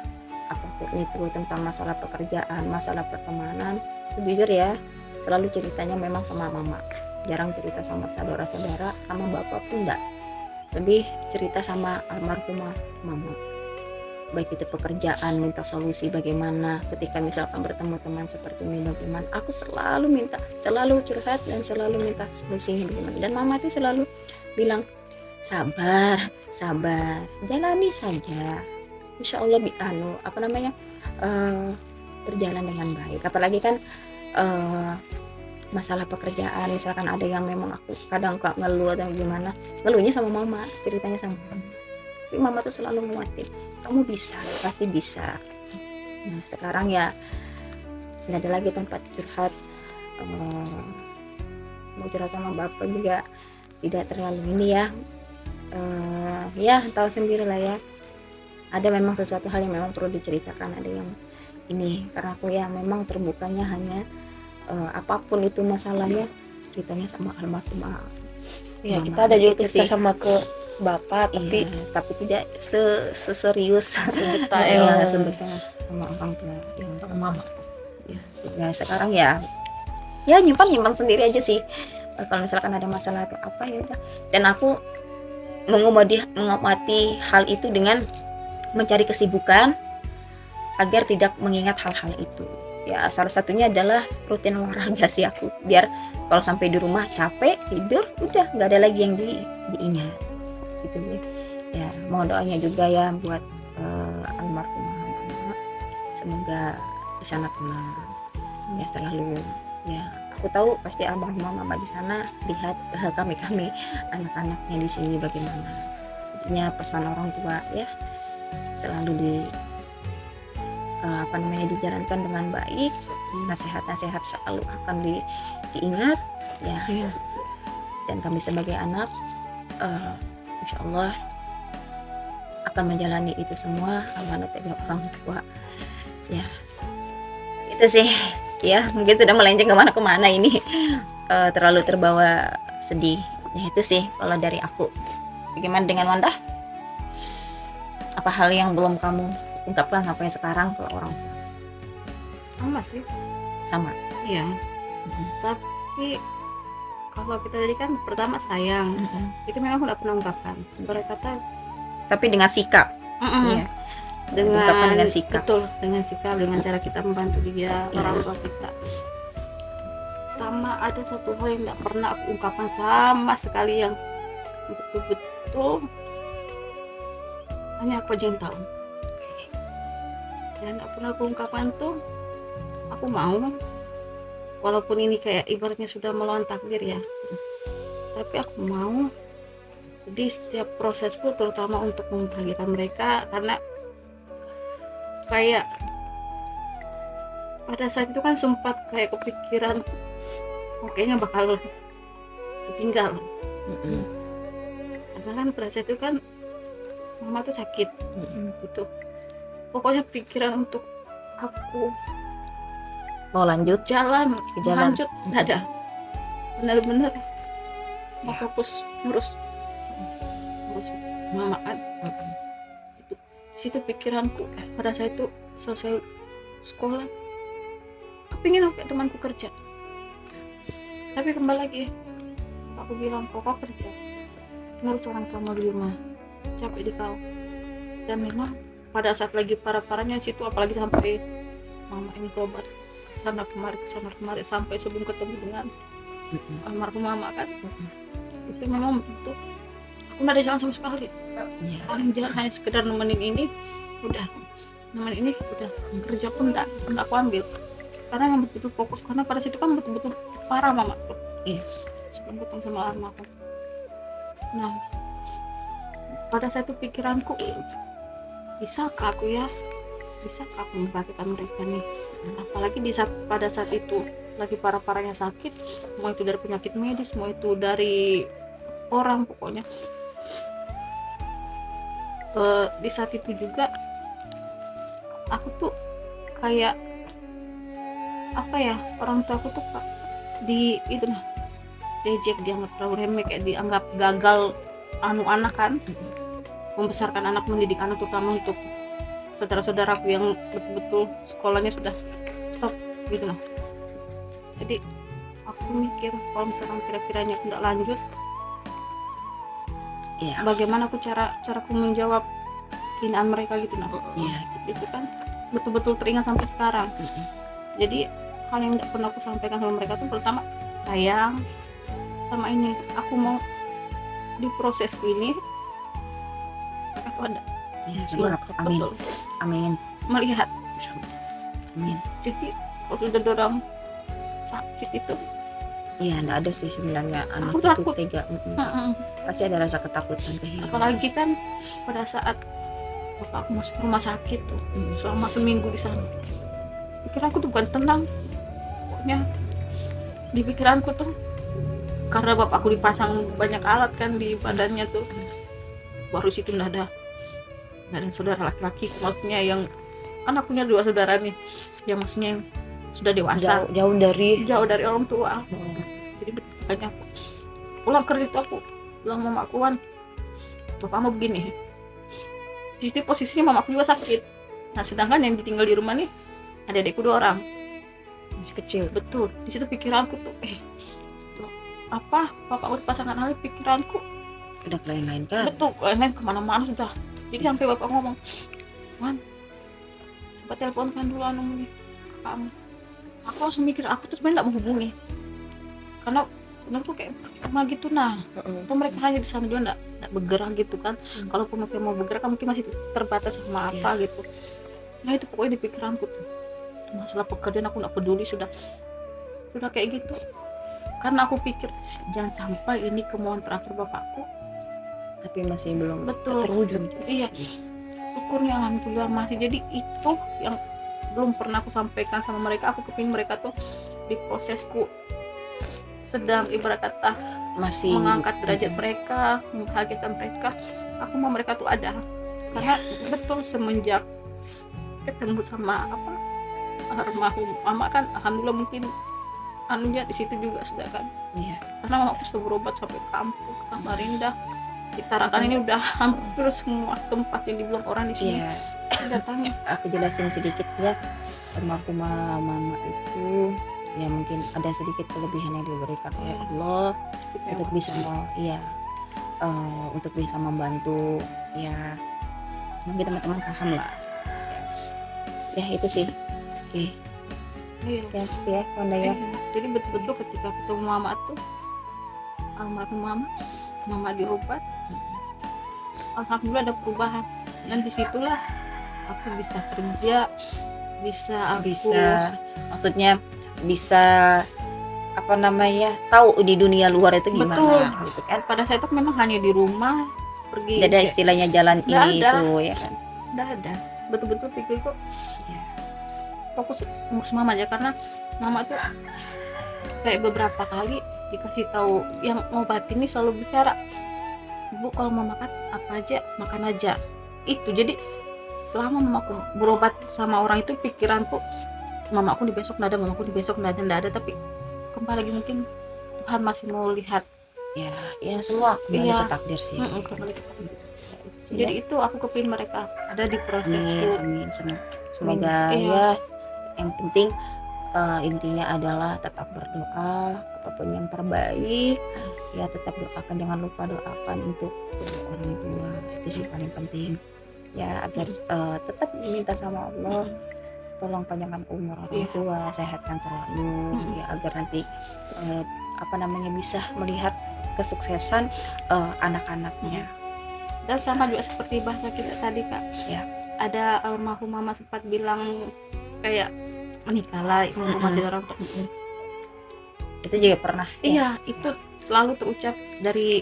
apapun itu tentang masalah pekerjaan, masalah pertemanan, jujur ya, selalu ceritanya memang sama mama, jarang cerita sama saudara-saudara, sama bapak pun enggak, lebih cerita sama almarhumah mama. Baik itu pekerjaan, minta solusi bagaimana, ketika misalkan bertemu teman seperti ini bagaimana, aku selalu curhat dan selalu minta solusinya bagaimana, dan mama itu selalu bilang sabar, jalani saja, insya Allah berjalan dengan baik. Apalagi kan masalah pekerjaan, misalkan ada yang memang aku kadang kok ngeluh atau gimana, ngeluhnya sama mama, ceritanya sama mama, tapi mama tuh selalu nguatin, kamu bisa, pasti bisa. Nah, sekarang ya nggak ada lagi tempat curhat, mau curhat sama bapak juga tidak terlalu ini ya, ya tahu sendiri lah ya, ada memang sesuatu hal yang memang perlu diceritakan, ada yang ini, karena aku ya memang terbukanya hanya apapun itu masalahnya ceritanya sama almarhumah. Ya, Mama. kita ada juga Itu cerita sih. sama ke bapak, tapi Tapi tidak seserius sedetail sebetulnya sama orang tua yang sama mama. ya sekarang ya nyimpan sendiri aja sih. Kalau misalkan ada masalah atau apa ya udah, dan aku mengamati hal itu dengan mencari kesibukan agar tidak mengingat hal-hal itu ya. Salah satunya adalah rutin olahraga sih aku, biar kalau sampai di rumah capek tidur udah nggak ada lagi yang diingat gitu ya. Mohon doanya juga ya buat almarhumah mama, semoga di sana tenang ya selalu ya. Aku tahu pasti almarhumah mama di sana lihat kami anak-anaknya di sini bagaimana. Intinya pesan orang tua ya selalu dijalankan dengan baik, nasihat-nasihat selalu akan diingat ya. Dan kami sebagai anak insya Allah akan menjalani itu semua amanat dari orang tua ya. Itu sih ya, mungkin sudah melenceng kemana-kemana ini, terlalu terbawa sedih ya. Itu sih kalau dari aku. Bagaimana dengan Wanda? Apa hal yang belum kamu ungkapkan sampai sekarang ke orang tua? Sama sih. Sama. Iya. Tapi kalau kita tadi kan pertama sayang, itu memang aku nggak pernah ungkapkan. Berkata Tapi dengan sikap. Iya. Ungkapkan dengan sikap. Betul, dengan sikap, dengan cara kita membantu dia, orang tua kita. Sama ada satu hal yang nggak pernah aku ungkapkan sama sekali, yang betul-betul hanya aku aja yang tahu. Dan nggak pernah aku ungkapkan tuh, aku mau, walaupun ini kayak ibaratnya sudah melawan takdir ya, tapi aku mau di setiap prosesku, terutama untuk membahagiakan mereka, karena kayak pada saat itu kan sempat kayak kepikiran kayaknya bakal ditinggal. Karena kan pada saat itu kan mama tuh sakit gitu. Pokoknya pikiran untuk aku mau lanjut jalan ke jalan. lanjut nggak ada, bener-bener mau fokus ngurus mama kan. Itu situ pikiranku pada saat itu selesai sekolah kepingin aku kayak temanku kerja, tapi kembali lagi aku bilang kok kau kerja ngurus orang tua di rumah capek di kau. Dan memang pada saat lagi parah-parahnya situ, apalagi sampai mama ini berobat kesana kemari sampai sebelum ketemu dengan almarhum mama kan. Itu memang betul aku nggak ada jalan sama sekali, paling jalan hanya sekedar nemenin ini udah, nemenin ini udah, kerja pun enggak aku ambil karena yang betul fokus, karena pada situ kan betul-betul parah mama tuh. Iya. Sebelum ketemu sama almarhum. Nah pada saat itu pikiranku, bisakah aku memperhatikan mereka nih, apalagi pada saat itu lagi parah-parahnya sakit, mau itu dari penyakit medis, mau itu dari orang, pokoknya di saat itu juga aku tuh kayak apa ya, orang tua aku tuh di itu nah diejek, dianggap terlalu remeh, kayak dianggap gagal anak kan, membesarkan anak, mendidik anak, terutama untuk saudara-saudaraku yang betul-betul sekolahnya sudah stop gitu lah. Jadi aku mikir kalau misalkan kira-kiranya tidak lanjut, bagaimana aku caraku menjawab hinaan mereka gitu nah. Itu kan betul-betul teringat sampai sekarang. Jadi hal yang tidak pernah aku sampaikan sama mereka tuh pertama sayang, sama ini aku mau di prosesku ini mereka tuh ada. Amin. Betul. Amin. Melihat. Amin. Jadi kalau sudah ada orang sakit itu, Iya, enggak ada sih sebenarnya anak aku itu takut. tega. Pasti ada rasa ketakutan kehilangan. Apalagi kan pada saat bapak aku masuk rumah sakit tuh, selama seminggu di sana, pikiranku tuh bukan tenang, pokoknya di pikiranku tuh, karena bapakku dipasang banyak alat kan di badannya tuh, baru situ nggak ada saudara laki-laki, maksudnya yang kan aku punya 2 saudara nih, yang maksudnya yang sudah dewasa, jauh dari orang tua. Jadi makanya aku pulang kerja itu aku bilang mama aku, Wan, bapak mau begini, di situ posisinya mama aku juga sakit. Nah sedangkan yang ditinggal di rumah nih ada adekku 2 orang Masih kecil. betul. Di situ pikiranku tuh apa bapak udah pasangan aja, pikiranku Udah lain-lain kan? betul lain kemana-mana sudah. Jadi sampai bapak ngomong, Wan, coba teleponkan dulu anu ke kamu. Aku langsung mikir, aku tuh sebenarnya nggak mau hubungi karena benar tuh kayak cuma gitu. Nah atau mereka hanya di sana juga nggak bergerak gitu kan. Kalaupun mereka mau bergerak mungkin masih terbatas sama apa gitu. Nah itu pokoknya di pikiranku tuh, masalah pekerjaan aku nggak peduli, sudah kayak gitu. Karena aku pikir jangan sampai ini kemauan terakhir bapakku, Tapi masih belum betul terwujud. iya. Syukurnya alhamdulillah masih. Jadi itu yang belum pernah aku sampaikan sama mereka. Aku kepingin mereka tuh di prosesku sedang ibarat kata Masih mengangkat derajat mereka, membahagiakan mereka. Aku mau mereka tuh ada, karena betul semenjak ketemu sama almarhum mama kan, alhamdulillah mungkin anunya di situ juga sudah kan. Iya. Karena mama aku sudah berobat sampai kampung ke Samarinda. Di Tarakan ini udah hampir semua tempat yang dibilang orang di sini Iya. datangnya. Aku jelasin sedikit ya, almarhum mama itu ya mungkin ada sedikit kelebihan yang diberikan oleh Allah untuk bisa untuk bisa membantu ya, mungkin teman-teman paham lah ya itu sih. Oke. Iya. Ya Wanda ya. Jadi betul-betul ketika ketemu mama tuh, almarhum mama diobat, alhamdulillah ada perubahan. Dan disitulah aku bisa kerja, bisa maksudnya bisa tahu di dunia luar itu gimana. Betul. Gitu kan. Pada saat itu memang hanya di rumah pergi. Tidak ada istilahnya jalan Nggak ini ada. itu ya kan. Nggak ada. Betul-betul pikirku fokus ngurus mama aja, karena mama tuh kayak beberapa kali dikasih tahu yang ngobatin ini selalu bicara, Bu kalau mau makan apa aja makan aja. Itu jadi selama mamaku berobat sama orang itu pikiranku mamaku di besok nggak ada, mamaku di besok nggak ada, tapi kembali lagi mungkin Tuhan masih mau lihat. Ya semua kembali Iya. ke takdir sih. Kembali ke takdir. Sih, Jadi ya. itu aku kepingin mereka ada di prosesku. Amin. Semoga Iya. ya, yang penting intinya adalah tetap berdoa, apapun yang terbaik ya tetap doakan, jangan lupa doakan untuk kedua orang tua, itu sih paling penting ya, agar tetap diminta sama Allah tolong panjangkan umur orang Iya. tua, sehatkan selalu ya, agar nanti bisa melihat kesuksesan anak-anaknya. Dan sama juga seperti bahasa kita tadi Kak, Ya. ada almarhum mama sempat bilang kayak menikahlah mumpung masih ada orang tua. Itu juga pernah Iya, itu selalu terucap dari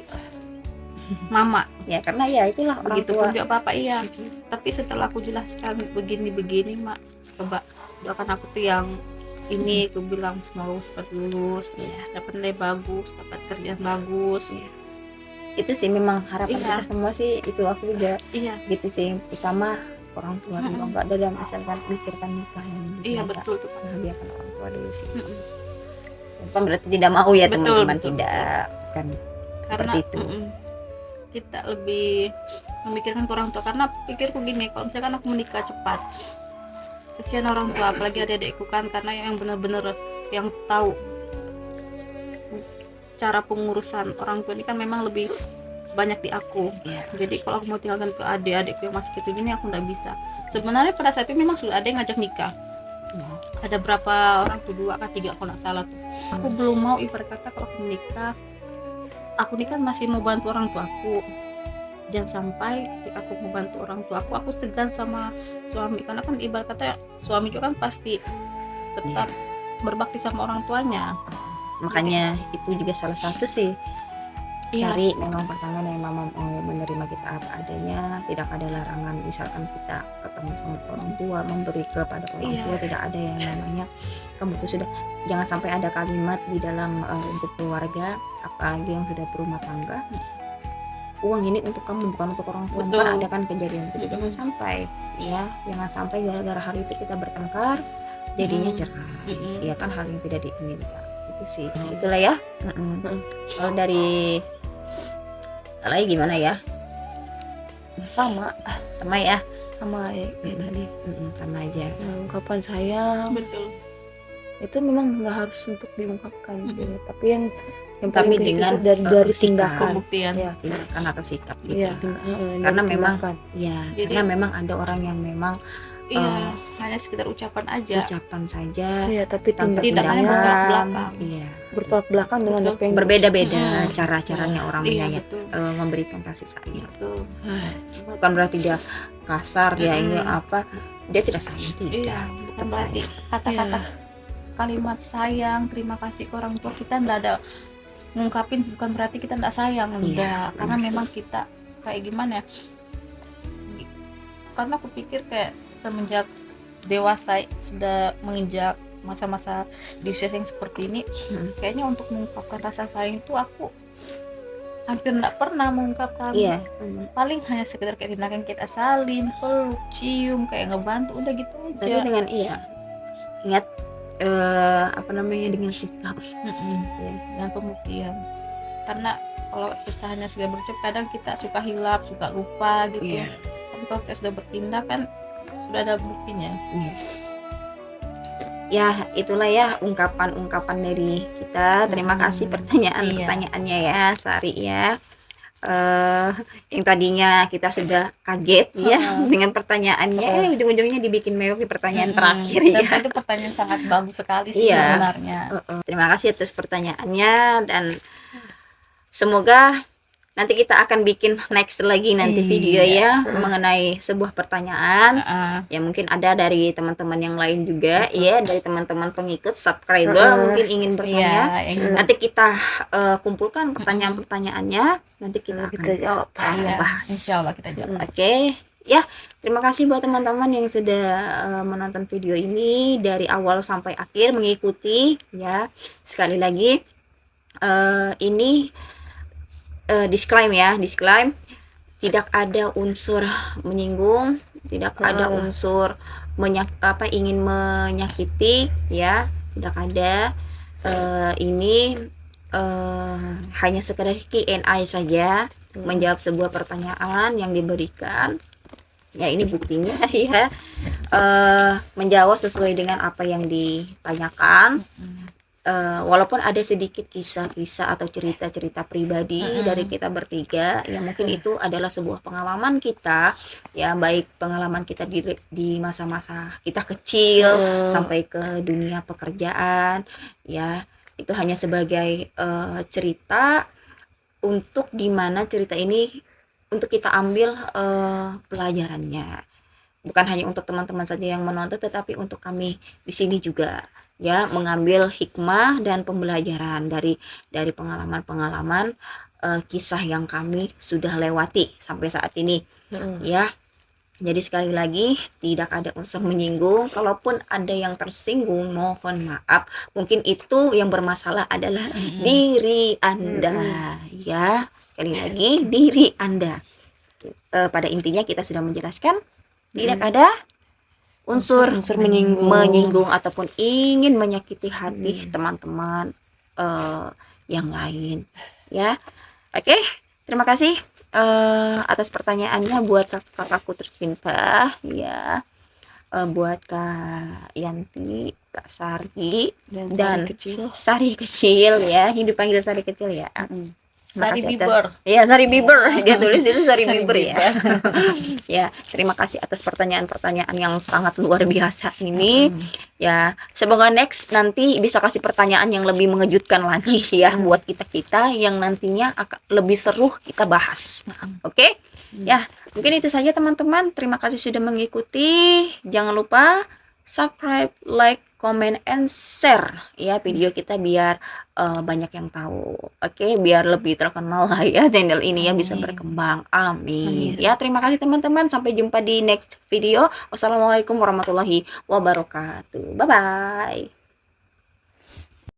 mama. ya, karena ya itulah orang Begitu tua. pun juga bapak, iya. Tapi setelah aku jelaskan begini mak, coba doakan aku tuh yang ini, aku bilang semoga cepat lulus, dapat nilai bagus, dapat kerjaan bagus. Itu sih memang harapan Iya. kita semua sih, itu aku juga Iya, gitu sih, utama orang tua dulu, nggak ada dalam misalkan mikirkan nikah yang iya enggak. betul tuh. Bahagiakan orang tua dulu sih. Bukan berarti tidak mau ya Betul, teman-teman, betul, tidak kan Karena seperti itu. kita lebih memikirkan ke orang tua, karena pikirku gini, kalau misalkan aku menikah cepat, kesian orang tua, apalagi adik-adikku kan, karena yang benar-benar yang tahu cara pengurusan orang tua ini kan memang lebih banyak di aku. Iya. Jadi kalau aku mau tinggalkan ke adik-adikku yang masih kecil ini, aku nggak bisa. Sebenarnya pada saat itu memang sudah ada yang ngajak nikah, ada berapa orang tuh, 2 atau 3 kalau nggak salah tuh. Aku belum mau, ibarat kata kalau aku menikah, aku ini kan masih mau bantu orang tuaku. Jangan sampai ketika aku mau bantu orang tuaku, aku segan sama suami, karena kan ibarat kata suami juga kan pasti tetap berbakti sama orang tuanya. Makanya itu juga salah satu sih, Iya. cari memang pasangan yang memang mau menerima kita apa adanya, tidak ada larangan misalkan kita ketemu sama orang tua, memberi kepada orang Iya. tua, tidak ada yang namanya kamu tuh sudah, jangan sampai ada kalimat di dalam untuk keluarga, apalagi yang sudah berumah tangga, uang ini untuk kamu bukan untuk orang tua. Betul. Kan ada kan kejadian itu, jangan sampai ya, jangan sampai gara-gara hal itu kita bertengkar jadinya cerai, ya kan, hal yang tidak diinginkan itu sih. Itulah ya. Kalau dari Alay gimana ya? Sama Ya sama ya tadi. sama aja. Ungkapan sayang Betul. itu memang nggak harus untuk diungkapkan gitu ya. Tapi yang Tapi paling penting dengan itu dari sikap. tindakan. Pembuktian. Ya, Tindakan atau sikap gitu. iya, Karena dari memang tindakan. ya, Jadi- karena memang ada orang yang memang Iya, hanya sekedar ucapan aja. ucapan saja Iya, tapi tanpa tindakannya tindakannya bertolak belakang. Iya, bertolak belakang dengan Betul. apa yang berbeda-beda cara-caranya orang Iya, menyayat, betul. memberikan kasih sayang. Betul. Bukan berarti dia kasar, dia ini Mm-mm. apa, dia tidak sayang, tidak. Iya, bukan berarti kata-kata kalimat sayang, terima kasih ke orang tua kita nggak ada ngungkapin, bukan berarti kita nggak sayang, enggak. Karena memang kita kayak gimana ya, karena aku pikir kayak semenjak dewasa, sudah menginjak masa-masa di usia yang seperti ini, kayaknya untuk mengungkapkan rasa sayang itu aku hampir nggak pernah mengungkapkan. Iya. Paling hanya sekedar kayak tindakan kita salim, peluk, cium, kayak ngebantu, udah gitu Tapi aja. dengan ingat dengan sikap. Ya, dengan pembuktian. Karena kalau kita hanya sekedar berucap, kadang kita suka hilap, suka lupa gitu. Iya. Tapi kalau kita sudah bertindak kan sudah ada buktinya. Iya. Ya, itulah ya ungkapan-ungkapan dari kita. Terima kasih pertanyaan-pertanyaannya ya, Sari ya. Yang tadinya kita sudah kaget ya dengan pertanyaannya, ujung-ujungnya dibikin mewek di pertanyaan terakhir Dan ya. itu pertanyaan sangat bagus sekali sih Iya. sebenarnya. Terima kasih atas pertanyaannya, dan semoga nanti kita akan bikin next lagi nanti video ya mengenai sebuah pertanyaan. Ya mungkin ada dari teman-teman yang lain juga ya, dari teman-teman pengikut subscriber mungkin ingin bertanya. Nanti kita kumpulkan pertanyaan-pertanyaannya, nanti kita akan jawab. bahas. Insya Allah kita jawab. Oke, ya terima kasih buat teman-teman yang sudah menonton video ini dari awal sampai akhir, mengikuti ya. Sekali lagi ini disclaimer, tidak ada unsur menyinggung, tidak ada unsur ingin menyakiti, ya, tidak ada. Ini hanya sekedar Q&A saja, menjawab sebuah pertanyaan yang diberikan. Ya, ini buktinya ya. Menjawab sesuai dengan apa yang ditanyakan. Walaupun ada sedikit kisah-kisah atau cerita-cerita pribadi dari kita bertiga, yang mungkin itu adalah sebuah pengalaman kita, ya, baik pengalaman kita di masa-masa kita kecil sampai ke dunia pekerjaan, ya, itu hanya sebagai cerita untuk gimana cerita ini untuk kita ambil pelajarannya. Bukan hanya untuk teman-teman saja yang menonton, tetapi untuk kami di sini juga, ya, mengambil hikmah dan pembelajaran dari pengalaman-pengalaman kisah yang kami sudah lewati sampai saat ini, ya. Jadi sekali lagi, tidak ada unsur menyinggung. Kalaupun ada yang tersinggung, mohon maaf. Mungkin itu yang bermasalah adalah diri Anda, ya. Sekali lagi, diri Anda. Pada intinya kita sudah menjelaskan, tidak ada unsur menyinggung ataupun ingin menyakiti hati teman-teman yang lain, ya. Oke, terima kasih atas pertanyaannya buat kakakku tercinta, ya, buat Kak Yanti, Kak Sari, dan Sari kecil, ya, hidup panggil Sari kecil, ya. Sari Bieber. Ya, Sari Bieber. Dia tulis itu Sari Bieber, ya. Ya, terima kasih atas pertanyaan-pertanyaan yang sangat luar biasa ini. Ya, semoga next nanti bisa kasih pertanyaan yang lebih mengejutkan lagi, ya, buat kita-kita yang nantinya akan lebih seru kita bahas. Oke? Ya, mungkin itu saja teman-teman. Terima kasih sudah mengikuti. Jangan lupa subscribe, like, comment, and share, ya, video kita biar banyak yang tahu. Oke, biar lebih terkenal lah, ya, channel ini, ya, bisa berkembang. Amin. Ya, terima kasih teman-teman. Sampai jumpa di next video. Wassalamualaikum warahmatullahi wabarakatuh. Bye bye.